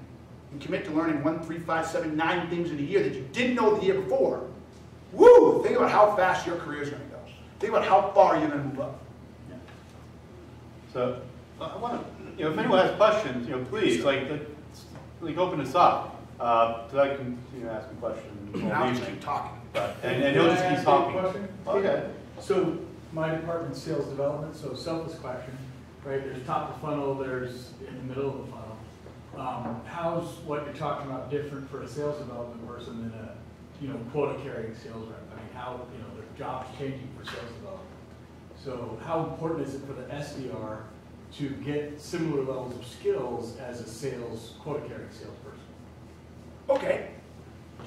Speaker 2: and commit to learning 1, 3, 5, 7, 9 things in a year that you didn't know the year before. Woo! Think about how fast your career is going to go. Think about how far you're going to move up.
Speaker 1: Yeah. So I want to, if anyone has questions, please, like open this up so I can ask a question.
Speaker 2: Now I'm just keep talking.
Speaker 1: And you'll just keep talking.
Speaker 5: Okay. So my department's sales development, so selfless question, right? There's top of the funnel, there's in the middle of the funnel. How's what you're talking about different for a sales development person than a quota carrying sales rep? I mean, how the job's changing for sales development. So how important is it for the SDR to get similar levels of skills as a sales quota carrying salesperson?
Speaker 2: Okay,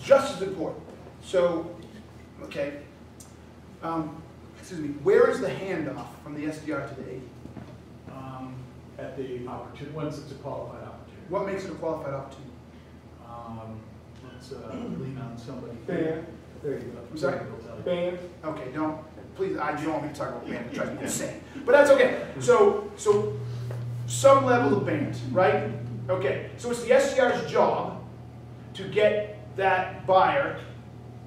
Speaker 2: just as important. So, okay, excuse me, where is the handoff from the SDR to the AE?
Speaker 5: At the opportunity, once it's a qualified opportunity.
Speaker 2: What makes it a qualified opportunity?
Speaker 5: Let's lean on somebody.
Speaker 3: Band. There you go.
Speaker 2: I'm sorry?
Speaker 3: Band.
Speaker 2: Okay, please, you don't want me to talk about band, it drives me insane. But that's okay. So some level of band, right? Okay, so it's the SDR's job to get that buyer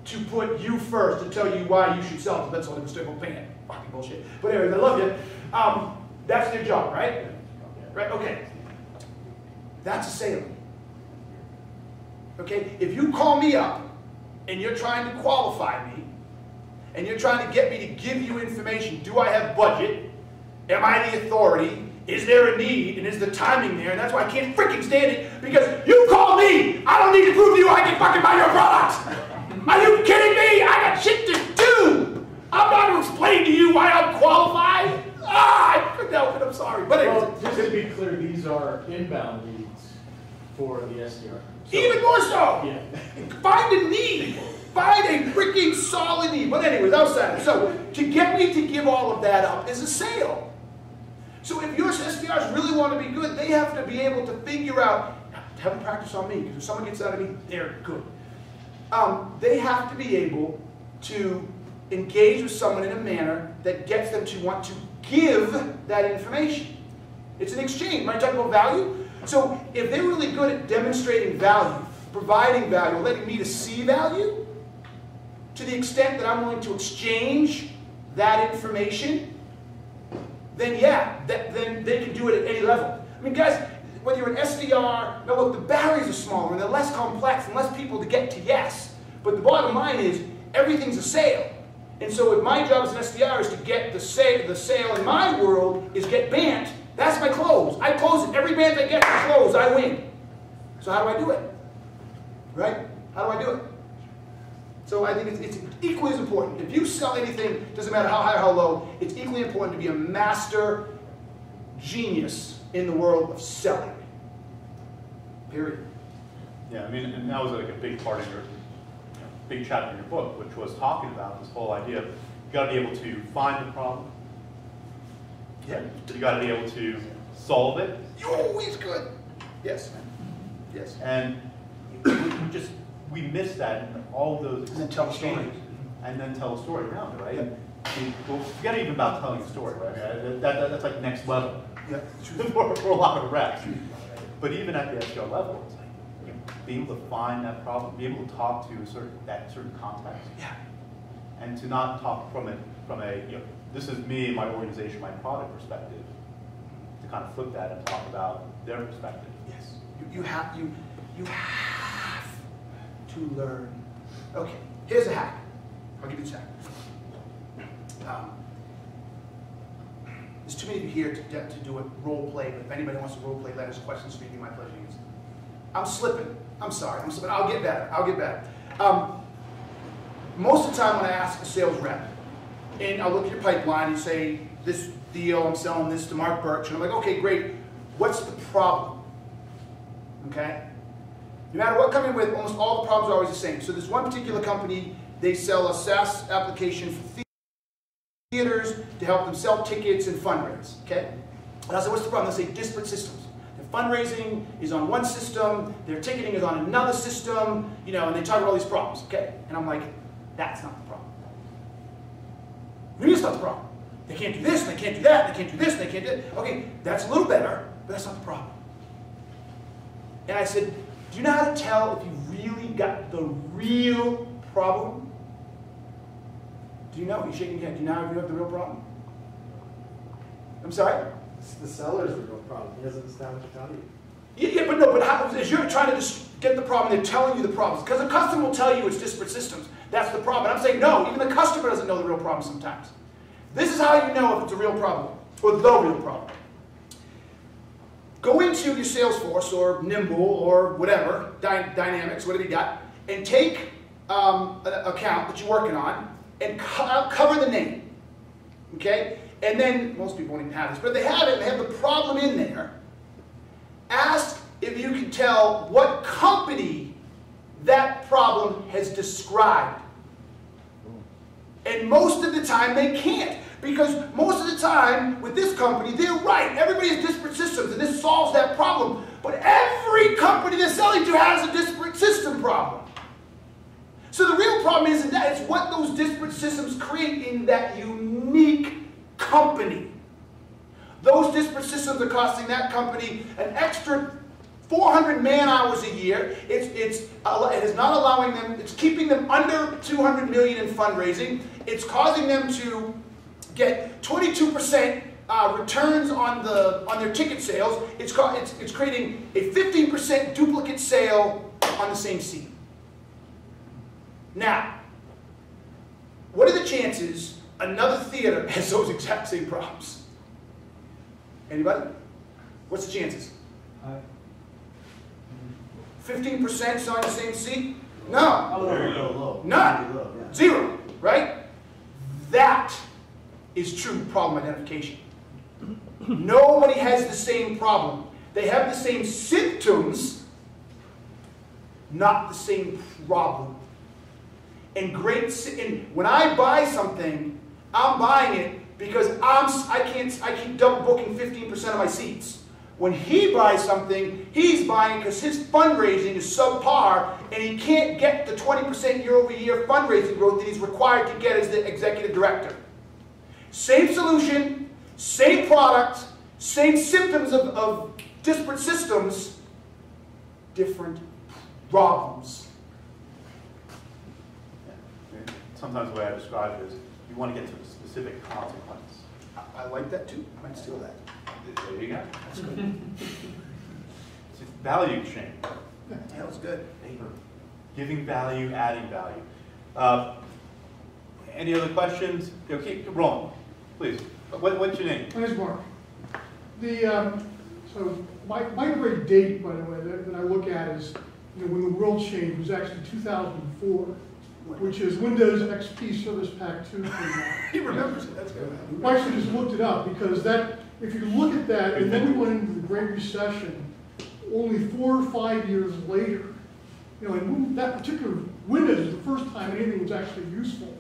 Speaker 2: to put you first, to tell you why you should sell. That's all they mistake about band. Fucking bullshit. But anyways, I love you. That's their job, right? Right, okay. That's a sale. Okay, if you call me up and you're trying to qualify me and you're trying to get me to give you information, do I have budget? Am I the authority? Is there a need? And is the timing there? And that's why I can't freaking stand it, because you call me! I don't need to prove to you I can fucking buy your product! Are you kidding me? I got shit to I'm not going to explain to you why I'm qualified. I couldn't help it, I'm sorry. But
Speaker 5: Well,
Speaker 2: anyways,
Speaker 5: just to be clear, these are inbound leads for the SDR. So-
Speaker 2: even more so.
Speaker 5: Yeah.
Speaker 2: Find a need. Find a freaking solid need. But anyways, outside. So to get me to give all of that up is a sale. So if your SDRs really want to be good, they have to be able to figure out, have them practice on me, because if someone gets out of me, they're good. They have to be able to engage with someone in a manner that gets them to want to give that information. It's an exchange. When I talk about value, so if they're really good at demonstrating value, providing value, letting me to see value, to the extent that I'm willing to exchange that information, then yeah, then they can do it at any level. I mean, guys, whether you're an SDR, no, look, the barriers are smaller and they're less complex and less people to get to yes. But the bottom line is, everything's a sale. And so if my job as an SDR is to get the sale in my world is get BANT, that's my close. I close it. Every BANT I get to close, I win. So how do I do it? Right? How do I do it? So I think it's equally as important. If you sell anything, doesn't matter how high or how low, it's equally important to be a master genius in the world of selling. Period.
Speaker 1: Yeah, I mean, and that was like a big part of your, big chapter in your book, which was talking about this whole idea of you got to be able to find the problem.
Speaker 2: Yeah.
Speaker 1: You got to be able to solve it.
Speaker 2: You're always good. Yes. Yes.
Speaker 1: And we miss that in all of those
Speaker 2: And then tell a story.
Speaker 1: exchanges. And then tell a story around it, right?
Speaker 2: Yeah.
Speaker 1: Well, forget even about telling a story, right? I mean, that's like next level
Speaker 2: Yeah.
Speaker 1: for a lot of reps. But even at the SDR level, it's like being able to find that problem, be able to talk to that certain context.
Speaker 2: Yeah.
Speaker 1: And to not talk from a this is me, my organization, my product perspective, to kind of flip that and talk about their perspective.
Speaker 2: Yes. You have to learn. Okay. Here's a hack. I'll give you this hack. There's too many of you here to do a role play, but if anybody wants to role play, let us questions for me, my pleasure to answer. I'm slipping. I'm sorry. I'm slipping. I'll get better. I'll get better. Most of the time when I ask a sales rep, and I'll look at your pipeline and say, this deal, I'm selling this to Mark Birch, and I'm like, okay, great. What's the problem? Okay? No matter what company with, almost all the problems are always the same. So this one particular company, they sell a SaaS application for theaters to help them sell tickets and fundraise. Okay? And I said, what's the problem? They say disparate systems. Their fundraising is on one system, their ticketing is on another system, and they talk about all these problems. Okay? And I'm like, that's not the problem. Really, it's not the problem. They can't do this, and they can't do that, and they can't do this, and they can't do that. Okay, that's a little better, but that's not the problem. And I said, do you know how to tell if you really got the real problem? Do you know? You're shaking your head. Do you know if you have the real problem? I'm sorry?
Speaker 8: The seller's the real problem. He doesn't understand what you're telling you.
Speaker 2: Yeah, but how, as you're trying to just get the problem, they're telling you the problems. Because the customer will tell you it's disparate systems. That's the problem. And I'm saying, no, even the customer doesn't know the real problem sometimes. This is how you know if it's a real problem, or the real problem. Go into your Salesforce, or Nimble, or whatever, Dynamics, whatever you got, and take an account that you're working on, and cover the name. Okay? And then, most people won't even have this, but if they have it, and they have the problem in there, ask if you can tell what company that problem has described. And most of the time they can't. Because most of the time with this company, they're right. Everybody has disparate systems and this solves that problem. But every company they're selling to has a disparate system problem. So the real problem isn't that. It's what those disparate systems create in that unique company. Those disparate systems are costing that company an extra 400 man-hours a year. It is not allowing them, it's keeping them under 200 million in fundraising. It's causing them to get 22% returns on their ticket sales. It's creating a 15% duplicate sale on the same seat. Now, what are the chances another theater has those exact same problems? Anybody? What's the chances? 15% selling the same seat? No.
Speaker 6: Very low.
Speaker 2: None.
Speaker 6: Very low, yeah.
Speaker 2: Zero. Right? That is true problem identification. Nobody has the same problem. They have the same symptoms, not the same problem. And when I buy something, I'm buying it because I keep double booking 15% of my seats. When he buys something, he's buying because his fundraising is subpar and he can't get the 20% year-over-year fundraising growth that he's required to get as the executive director. Same solution, same product, same symptoms of disparate systems, different problems.
Speaker 1: Sometimes the way I describe it is you want to get to a specific consequence.
Speaker 2: I like that too. I might steal that.
Speaker 1: There you go.
Speaker 2: That's good.
Speaker 1: It's a value exchange.
Speaker 2: That was good.
Speaker 1: Giving value, adding value. Any other questions? Keep rolling, please. What's your name?
Speaker 9: My name's Mark. So my great date, by the way, that I look at is when the world changed was actually 2004, which is Windows XP Service Pack 2 came out.
Speaker 2: He remembers it. That's good.
Speaker 9: I actually just looked it up because if you look at that, and then we went into the Great Recession, only 4 or 5 years later, and that particular Windows is the first time anything was actually useful.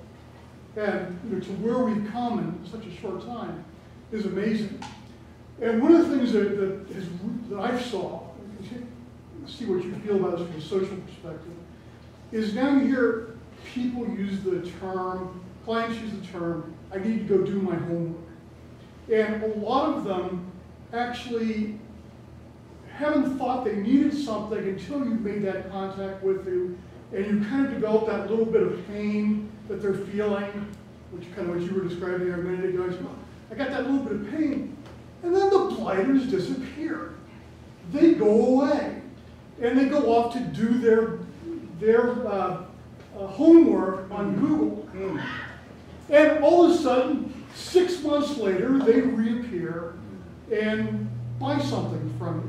Speaker 9: And to where we've come in such a short time is amazing. And one of the things that I saw, see what you feel about this from a social perspective, is now you hear people use the term, clients use the term, I need to go do my homework. And a lot of them actually haven't thought they needed something until you made that contact with you, and you kind of develop that little bit of pain that they're feeling, which kind of what you were describing there a minute ago. I got that little bit of pain. And then the blighters disappear. They go away. And they go off to do their homework on Google. And all of a sudden, 6 months later, they reappear and buy something from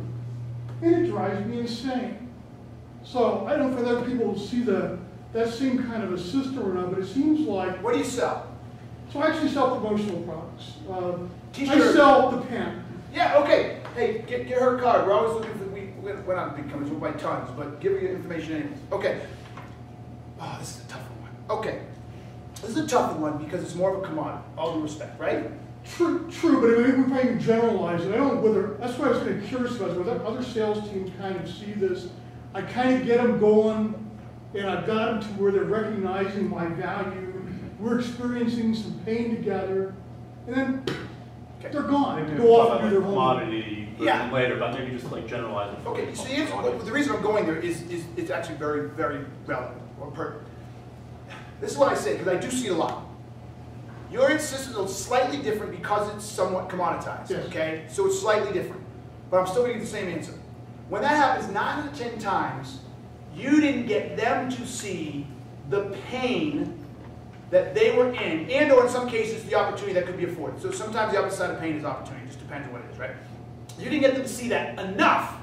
Speaker 9: you. And it drives me insane. So I don't know if other people see that same kind of a system or not, but it seems like...
Speaker 2: What do you sell?
Speaker 9: So I actually sell promotional products.
Speaker 2: T-shirt.
Speaker 9: I sell the pen.
Speaker 2: Yeah, okay. Hey, get her card. We're always looking for, we're not big companies, we'll buy tons, but give her your information anyways. Okay. Oh, this is a tougher one. Okay. This is a tougher one because it's more of a commodity, all due respect, right?
Speaker 9: True, but I mean, we probably generalize it. I don't know whether, that's why I was kind of curious about whether other sales teams kind of see this. I kind of get them going, and I've got them to where they're recognizing my value. We're experiencing some pain together, and then they're gone.
Speaker 1: Maybe
Speaker 9: Go off
Speaker 1: talk
Speaker 9: and do
Speaker 1: about
Speaker 9: their homework.
Speaker 1: commodity
Speaker 2: Yeah.
Speaker 1: later, but maybe just like generalize it.
Speaker 2: Okay, see, the reason I'm going there is it's actually very, very relevant or pertinent. This is what I say, because I do see it a lot. Your system is slightly different because it's somewhat commoditized,
Speaker 9: Yes.
Speaker 2: okay? So it's slightly different, but I'm still going to get the same answer. When that happens 9 out of 10 times, you didn't get them to see the pain that they were in, and or in some cases, the opportunity that could be afforded. So sometimes the other side of pain is opportunity, it just depends on what it is, right? You didn't get them to see that enough,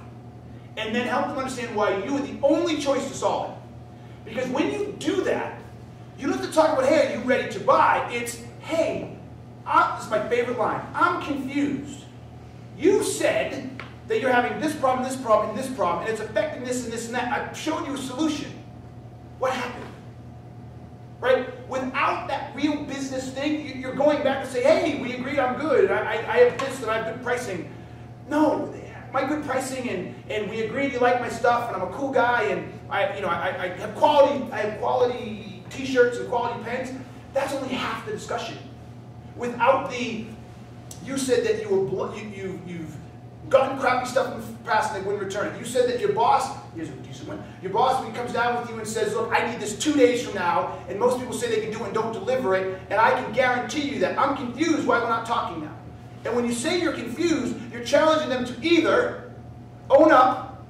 Speaker 2: and then help them understand why you are the only choice to solve it. Because when you do that, you don't have to talk about, hey, are you ready to buy? It's, hey, this is my favorite line, I'm confused. You said that you're having this problem, and this problem, and it's affecting this and this and that. I've shown you a solution. What happened? Right? Without that real business thing, you're going back and say, hey, we agreed I'm good, I have this and I have good pricing. No, my good pricing and we agreed you like my stuff and I'm a cool guy and I have quality t-shirts and quality pens. That's only half the discussion. Without you said that you've gotten crappy stuff in the past and they wouldn't return it. You said that your boss, here's a decent one, your boss when he comes down with you and says, look, I need this 2 days from now, and most people say they can do it and don't deliver it, and I can guarantee you that I'm confused why we're not talking now. And when you say you're confused, you're challenging them to either own up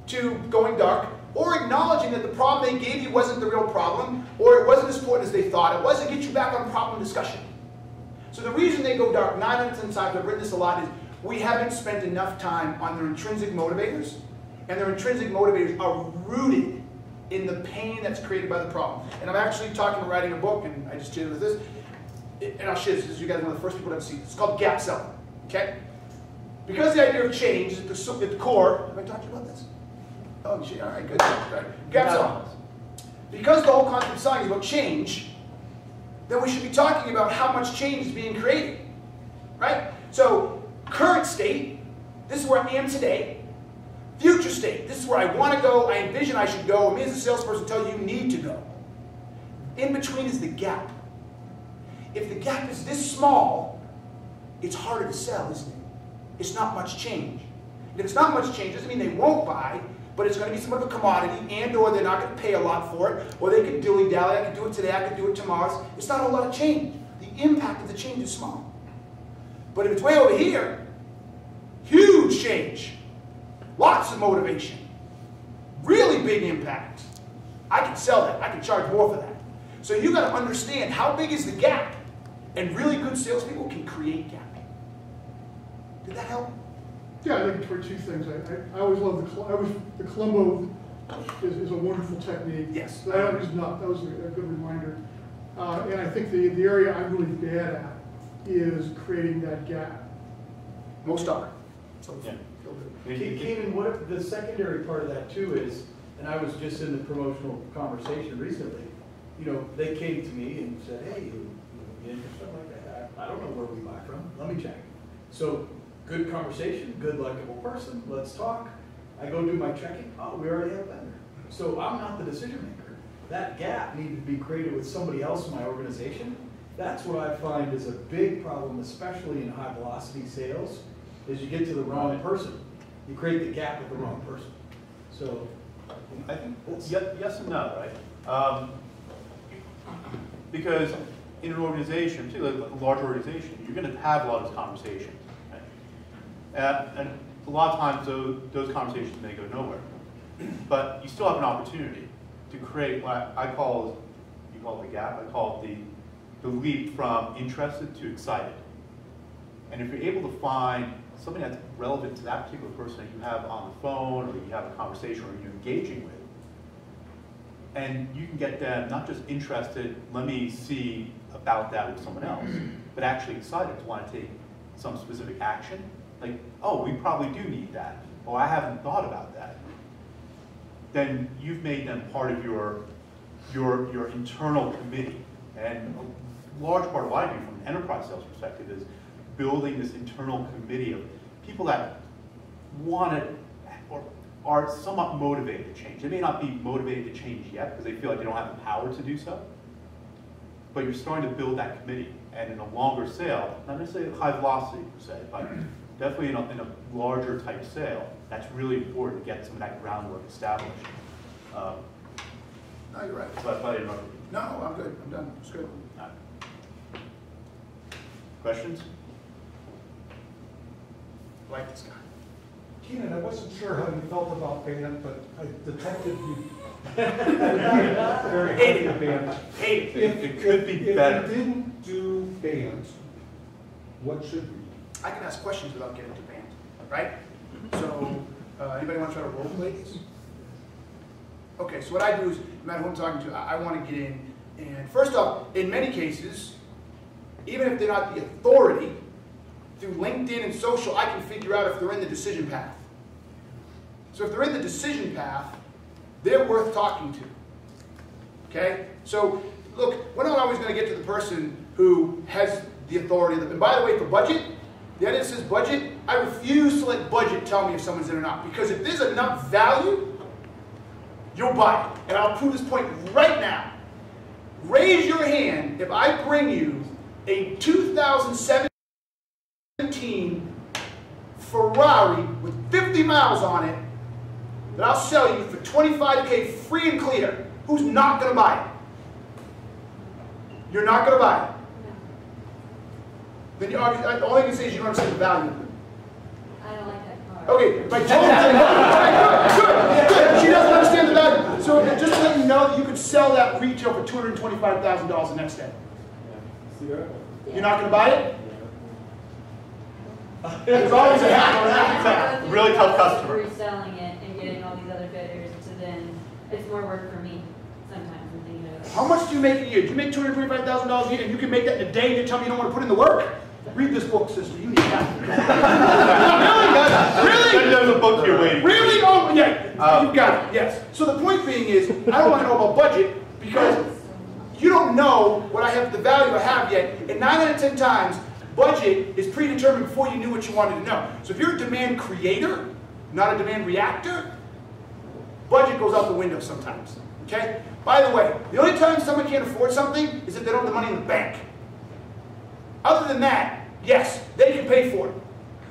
Speaker 2: to going dark, or acknowledging that the problem they gave you wasn't the real problem, or it wasn't as important as they thought it was, and get you back on problem discussion. So the reason they go dark, 9 out of 10 times, I've written this a lot, is we haven't spent enough time on their intrinsic motivators, and their intrinsic motivators are rooted in the pain that's created by the problem. And I'm actually talking about writing a book, and I just did with this. and I'll share this, you guys are one of the first people that I've seen. It's called gap selling, okay? Because the idea of change is at the core. Have I talked to you about this? Oh, shit, all right, good. All right. Gap selling. Because the whole concept of selling is about change, then we should be talking about how much change is being created, right? So, current state, this is where I am today. Future state, this is where I want to go, I envision I should go, and me as a salesperson tell you need to go. In between is the gap. If the gap is this small, it's harder to sell, isn't it? It's not much change. And if it's not much change, doesn't mean they won't buy, but it's going to be somewhat of a commodity, and or they're not going to pay a lot for it, or they can dilly-dally, I can do it today, I can do it tomorrow. It's not a lot of change. The impact of the change is small. But if it's way over here, huge change. Lots of motivation. Really big impact. I can sell that. I can charge more for that. So you got to understand how big is the gap, and really good salespeople can create gap. Did that help?
Speaker 9: Yeah, I think for two things. I always love the Columbo is a wonderful technique.
Speaker 2: Yes.
Speaker 9: That was a good reminder. And I think the area I'm really bad at is creating that gap.
Speaker 2: Most are. So,
Speaker 1: Yeah.
Speaker 5: Keenan, what the secondary part of that too is, and I was just in the promotional conversation recently, you know, they came to me and said, hey, you get into something like that? I don't know where we buy from. Let me check. So, good conversation, good, likable person. Let's talk. I go do my checking. Oh, we already have a vendor. So I'm not the decision maker. That gap needed to be created with somebody else in my organization. That's what I find is a big problem, especially in high velocity sales, is you get to the wrong person. You create the gap with the wrong person. So
Speaker 1: I think yes and no, right? Because in an organization, particularly a large organization, you're going to have a lot of conversations. Right? And a lot of times those conversations may go nowhere. But you still have an opportunity to create what I call, you call it the gap, I call it the leap from interested to excited. And if you're able to find something that's relevant to that particular person that you have on the phone, or you have a conversation, or you're engaging with, and you can get them not just interested, let me see about that with someone else, but actually excited to want to take some specific action. Like, oh, we probably do need that. Oh, I haven't thought about that. Then you've made them part of your internal committee. And a large part of what I do from an enterprise sales perspective is building this internal committee of people that want to or are somewhat motivated to change. They may not be motivated to change yet because they feel like they don't have the power to do so. But you're starting to build that committee. And in a longer sale, not necessarily high velocity per se, but definitely in a larger type sale, that's really important to get some of that groundwork established.
Speaker 2: No, you're right.
Speaker 1: So I thought you.
Speaker 2: No, I'm good. I'm done. It's good.
Speaker 1: Questions?
Speaker 2: I like this guy.
Speaker 3: Keenan, I wasn't sure how you felt about band, but I detected you very happy with band.
Speaker 2: Hate
Speaker 1: it. It could be better.
Speaker 3: If we didn't do band, what should we?
Speaker 2: I can ask questions without getting to band, right? So, anybody want to try to role play these? Okay, so what I do is, no matter who I'm talking to, I want to get in. And first off, in many cases, even if they're not the authority, through LinkedIn and social, I can figure out if they're in the decision path. So if they're in the decision path, they're worth talking to. Okay? So, look, we're not always going to get to the person who has the authority. And by the way, for budget, the idea says budget, I refuse to let budget tell me if someone's in or not. Because if there's enough value, you'll buy it. And I'll prove this point right now. Raise your hand if I bring you a 2017 Ferrari with 50 miles on it that I'll sell you for $25K free and clear. Who's not going to buy it? You're not going to buy it. Then you obviously, all I can say is you don't understand the value.
Speaker 7: I don't like that car.
Speaker 2: Okay, my total good. She doesn't understand the value. So just to let you know that you could sell that retail for $225,000 the next day. You're not going to buy it? There's always a hack or a hack.
Speaker 1: Really tough customer.
Speaker 7: Reselling it and getting all these other bidders, so then it's more work for me. sometimes I'm thinking of.
Speaker 2: How much do you make a year? Do you make $225,000 a year and you can make that in a day and you tell me you don't want to put in the work? Read this book, sister. You need that. Really?
Speaker 1: There's a book here waiting.
Speaker 2: Really? Oh, yeah. You got it. Yes. So the point being is, I don't want to know about budget because you don't know what I have, the value I have yet. And 9 out of 10 times, budget is predetermined before you knew what you wanted to know. So if you're a demand creator, not a demand reactor, budget goes out the window sometimes. Okay? By the way, the only time someone can't afford something is if they don't have the money in the bank. Other than that, yes, they can pay for it.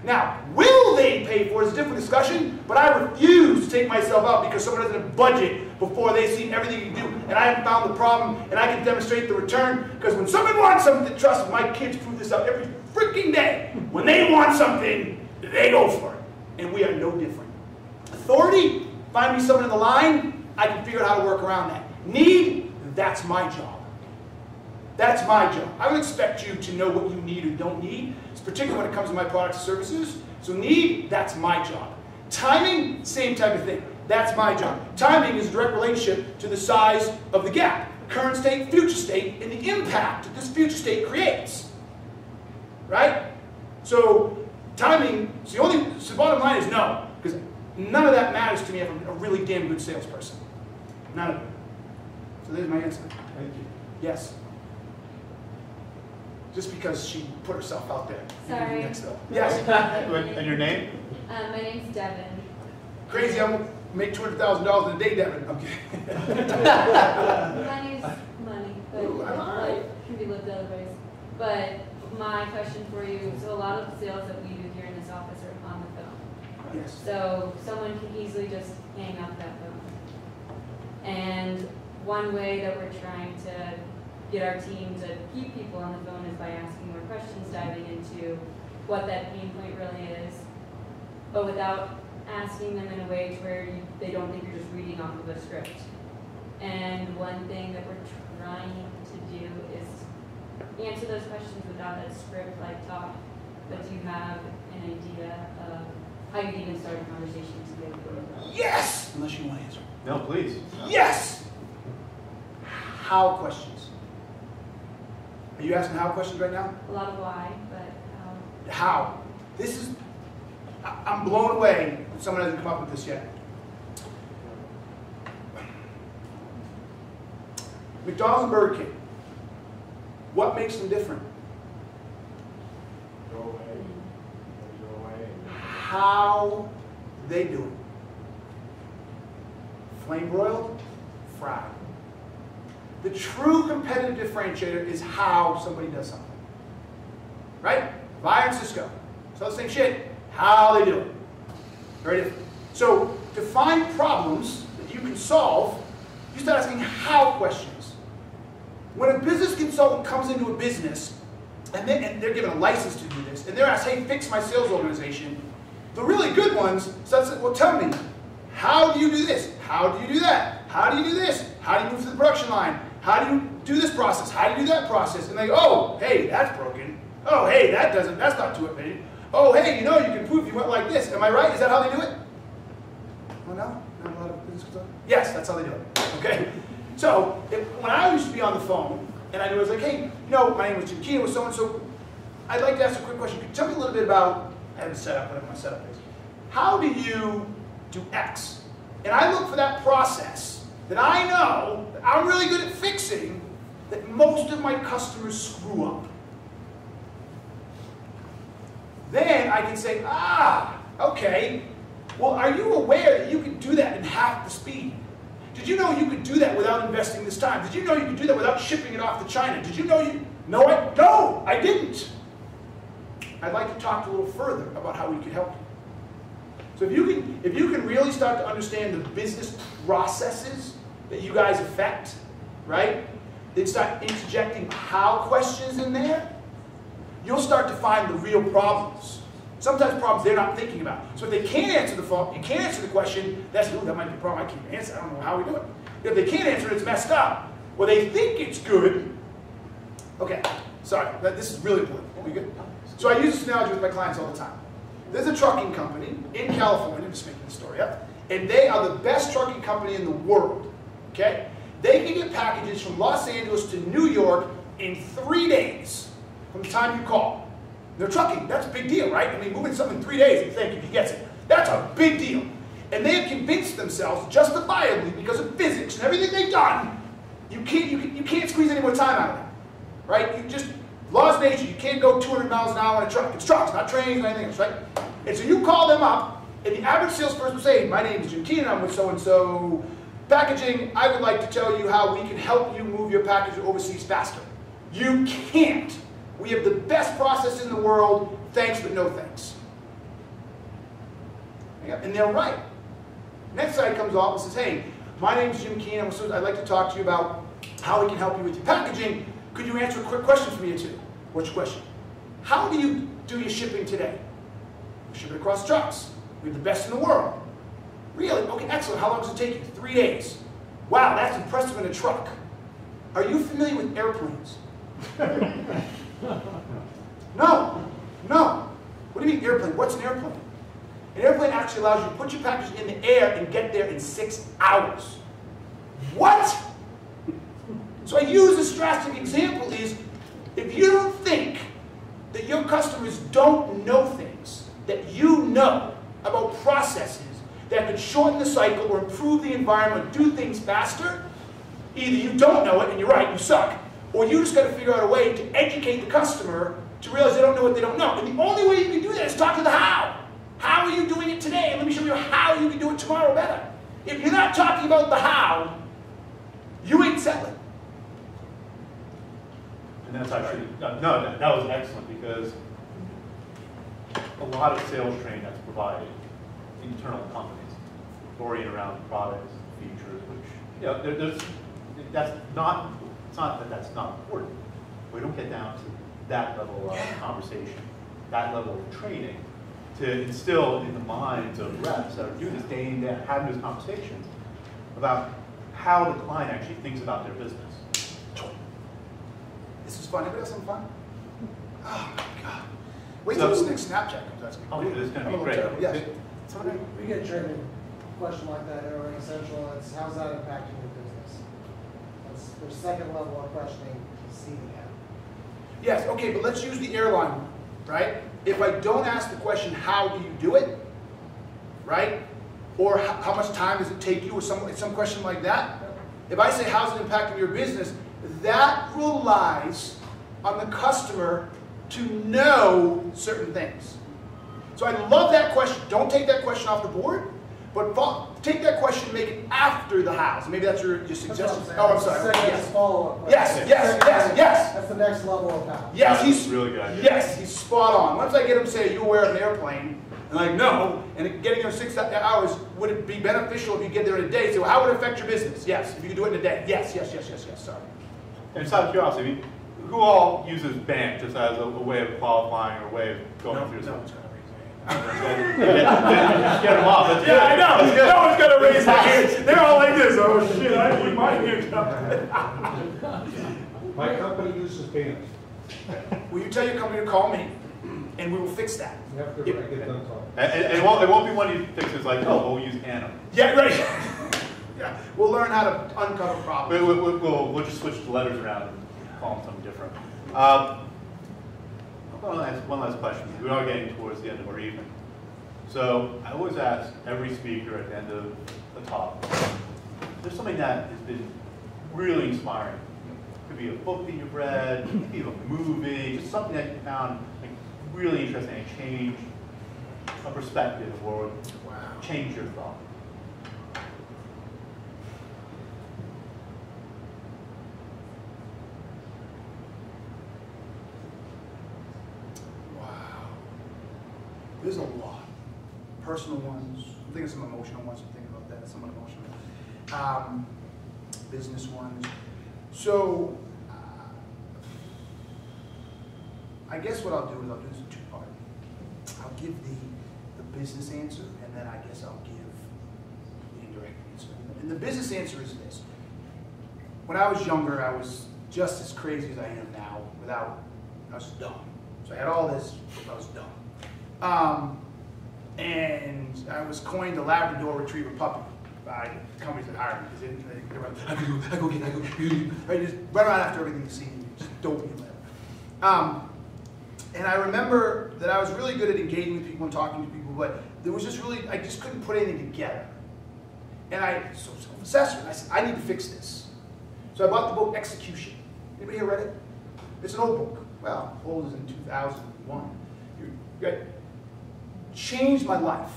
Speaker 2: Now, will they pay for it is a different discussion, but I refuse to take myself out because someone doesn't have budget before they've seen everything you can do, and I haven't found the problem, and I can demonstrate the return, because when someone wants something, trust me, my kids prove this out every freaking day. When they want something, they go for it, and we are no different. Authority, find me someone in the line, I can figure out how to work around that. Need, that's my job. That's my job. I would expect you to know what you need or don't need, particularly when it comes to my products and services. So need, that's my job. Timing, same type of thing. That's my job. Timing is a direct relationship to the size of the gap. Current state, future state, and the impact that this future state creates. Right? So timing, so the bottom line is no, because none of that matters to me if I'm a really damn good salesperson. None of it. So there's my answer.
Speaker 3: Thank you.
Speaker 2: Yes. Just because she put herself out there.
Speaker 7: Sorry.
Speaker 2: Next up. Yes.
Speaker 1: And your name?
Speaker 7: My name's Devin.
Speaker 2: Crazy, I won't make $200,000 in a day, Devin. Okay.
Speaker 7: Money's money, but life can be lived other ways. But my question for you, so a lot of the sales that we do here in this office are on the phone.
Speaker 2: Yes.
Speaker 7: So someone can easily just hang up that phone. And one way that we're trying to get our team to keep people on the phone is by asking more questions, diving into what that pain point really is, but without asking them in a way to where they don't think you're just reading off of a script. And one thing that we're trying to do is answer those questions without that script-like talk, but do you have an idea of how you'd even start a conversation to be able to do that?
Speaker 2: Yes! Unless you want to answer.
Speaker 1: No, please.
Speaker 2: Yes! How questions? Are you asking how questions right now?
Speaker 7: A lot of why, but
Speaker 2: How? This is, I'm blown away that someone hasn't come up with this yet. McDonald's and Burger King. What makes them different?
Speaker 8: Go away. Go away.
Speaker 2: How they do it. Flame broiled, fried. The true competitive differentiator is how somebody does something. Right? Fire and Cisco. It's all the same shit. How they do it. Very different. So to find problems that you can solve, you start asking how questions. When a business consultant comes into a business and they're given a license to do this, and they're asked, hey, fix my sales organization, the really good ones start saying, well, tell me, how do you do this? How do you do that? How do you do this? How do you move to the production line? How do you do this process? How do you do that process? And they go, oh, hey, that's broken. Oh, hey, that's not too efficient. Oh, hey, you can prove you went like this. Am I right? Is that how they do it? Well, no, not a lot of business consultants. Yes, that's how they do it. Okay? So, when I used to be on the phone, and I was like, hey, my name was Jim Keenan with so-and-so, I'd like to ask a quick question. Could you tell me a little bit about, I have a setup, whatever my setup is. How do you do X? And I look for that process that I know that I'm really good at fixing that most of my customers screw up. Then I can say, okay, well, are you aware that you can do that in half the speed? Did you know you could do that without investing this time? Did you know you could do that without shipping it off to China? Did you know you? No, I didn't. I'd like to talk a little further about how we can help you. So if you can really start to understand the business processes that you guys affect, right? Then start interjecting how questions in there, you'll start to find the real problems. Sometimes problems they're not thinking about. So if they can't answer the phone, you can't answer the question, that might be a problem I can't answer. I don't know how we do it. If they can't answer it, it's messed up. Well, they think it's good. Okay, sorry, this is really important. Are we good? So I use this analogy with my clients all the time. There's a trucking company in California, I'm just making the story up, and they are the best trucking company in the world. Okay? They can get packages from Los Angeles to New York in 3 days from the time you call. They're trucking. That's a big deal, right? I mean, moving something in 3 days, you think, if he gets it. That's a big deal. And they have convinced themselves, justifiably, because of physics and everything they've done, you can't squeeze any more time out of them, right? You just, laws of nature, you can't go 200 miles an hour in a truck. It's trucks, not trains, or anything else, right? And so you call them up, and the average salesperson will say, my name is Jim Keenan, I'm with so-and-so packaging. I would like to tell you how we can help you move your package overseas faster. You can't. We have the best process in the world, thanks but no thanks. And they're right. Next side comes off and says, hey, my name is Jim Keenan. I'd like to talk to you about how we can help you with your packaging. Could you answer a quick question for me or two? What's your question? How do you do your shipping today? We ship it across trucks. We have the best in the world. Really? Okay, excellent. How long does it take you? 3 days. Wow, that's impressive in a truck. Are you familiar with airplanes? No. What do you mean airplane? What's an airplane? An airplane actually allows you to put your package in the air and get there in 6 hours. What? So I use this drastic example is, if you don't think that your customers don't know things that you know about processes that could shorten the cycle or improve the environment, do things faster, either you don't know it and you're right, you suck, or you just got to figure out a way to educate the customer to realize they don't know what they don't know. And the only way you can do that is talk to the how. How are you doing it today? And let me show you how you can do it tomorrow better. If you're not talking about the how, you ain't selling.
Speaker 1: And that's actually, no, that was excellent, because a lot of sales training that's provided internal companies oriented around products, features, which, you know, that's not, it's not that that's not important. We don't get down to that level of conversation, that level of training to instill in the minds of reps that are doing this day in, day out, having those conversations about how the client actually thinks about their business.
Speaker 2: This is fun. Anybody else having fun? Oh my God. Wait till this next Snapchat comes out.
Speaker 1: Oh, this is going to be great.
Speaker 2: Yes.
Speaker 8: We get trained in a question like that at Airline Central, and it's how's that impacting your business? That's their second level of questioning to see the gap.
Speaker 2: Yes, okay, but let's use the airline one, right? If I don't ask the question, how do you do it, right? Or how much time does it take you, or some question like that. If I say, how's it impacting your business, that relies on the customer to know certain things. So I love that question. Don't take that question off the board, but take that question and make it after the hows. Maybe that's your suggestion. Oh, I'm sorry.
Speaker 8: Yes. Follow-up.
Speaker 2: Yes.
Speaker 8: That's the next level of how.
Speaker 2: Yes, he's
Speaker 1: really good idea.
Speaker 2: Yes, he's spot on. Once I get him to say, are you aware of an airplane? And like, no. And getting there in 6 hours, would it be beneficial if you get there in a day? So how would it affect your business? Yes, if you could do it in a day. Yes. Sorry.
Speaker 1: And just out of curiosity, I mean, who all uses BANT just as a way of qualifying or a way of going through something? Get them off. That's
Speaker 2: Yeah, I know. No one's going to raise their hands. They're all like this. Oh, shit, I need my hands up.
Speaker 3: My company uses BANT.
Speaker 2: Will you tell your company to call me, and we will fix that?
Speaker 3: After I get done talking.
Speaker 1: And it won't be one of these fixes like, oh, we'll use Anna.
Speaker 2: Yeah, right. Yeah, we'll learn how to uncover problems.
Speaker 1: We'll just switch the letters around and call them something different. I want to ask one last question. We are getting towards the end of our evening. So I always ask every speaker at the end of the talk, there's something that has been really inspiring. It could be a book that you've read, it could be a movie, just something that you found like, really interesting and changed a perspective or changed your thought.
Speaker 2: There's a lot. Personal ones. I'm thinking of some emotional ones. I'm thinking about that. Some emotional. Business ones. So, I guess what I'll do is I'll do this in 2-part. I'll give the business answer, and then I guess I'll give the indirect answer. And the business answer is this. When I was younger, I was just as crazy as I am now. I was dumb. So I had all this, I was dumb. And I was coined a Labrador Retriever puppy. companies that hire me, because they're like, I go get, right? Just run around after everything you see, just don't be led. And I remember that I was really good at engaging with people and talking to people, but there was just really, I just couldn't put anything together. And so self-assessed, I said, I need to fix this. So I bought the book Execution. Anybody here read it? It's an old book. Well, old is in 2001. Changed my life.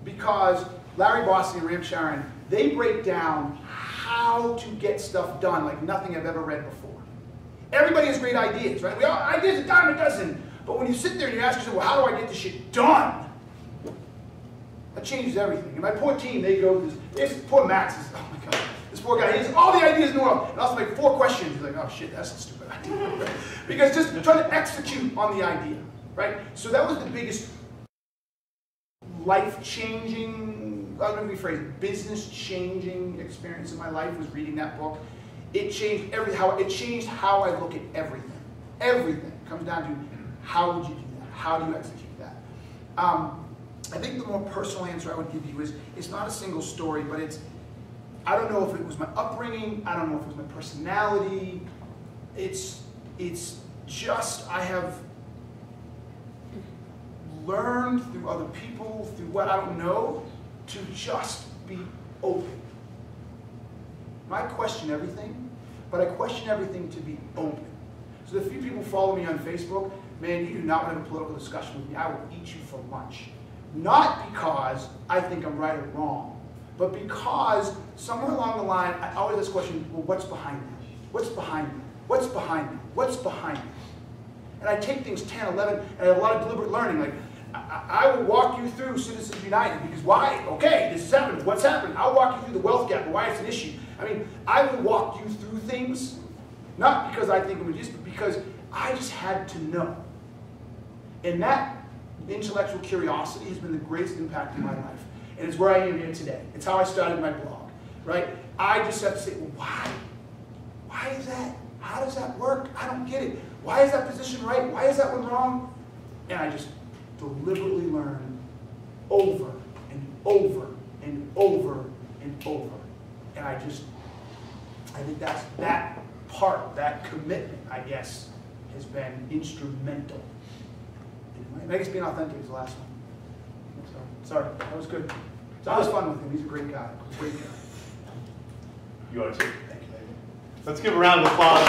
Speaker 2: Because Larry Bossy and Ram Charan, they break down how to get stuff done like nothing I've ever read before. Everybody has great ideas, right? We all ideas a dime a dozen. But when you sit there and you ask yourself, well, how do I get this shit done? That changes everything. And my poor team, they go, this poor Max is, oh my God, this poor guy, he has all the ideas in the world. And also like 4 questions. He's like, oh shit, that's a stupid idea. Because just trying to execute on the idea, right? So that was the biggest life-changing, I'm going to rephrase, business-changing experience in my life was reading that book. It changed it changed how I look at everything. Everything comes down to how would you do that? How do you execute that? I think the more personal answer I would give you is it's not a single story, but it's, I don't know if it was my upbringing, I don't know if it was my personality. It's just I have learned through other people, through what I don't know, to just be open. I question everything, but I question everything to be open. So the few people follow me on Facebook, man, you do not want to have a political discussion with me. I will eat you for lunch. Not because I think I'm right or wrong, but because somewhere along the line, I always ask the question, well, what's behind that? What's behind that? What's behind that? What's behind that? And I take things 10, 11, and I have a lot of deliberate learning. Like, I will walk you through Citizens United, because why? Okay, this has happened. What's happened? I'll walk you through the wealth gap and why it's an issue. I mean, I will walk you through things, not because I think it was just, but because I just had to know. And that intellectual curiosity has been the greatest impact in my life. And it's where I am here today. It's how I started my blog, right? I just have to say, well, why? Why is that? How does that work? I don't get it. Why is that position right? Why is that one wrong? And I just deliberately learn over and over and over and over. And I think that part, that commitment, I guess, has been instrumental. I guess being authentic is the last one. So, sorry, that was good. So I was fun with him. He's a great guy. Great guy.
Speaker 1: You are too. Thank you, baby. Let's give a round of applause.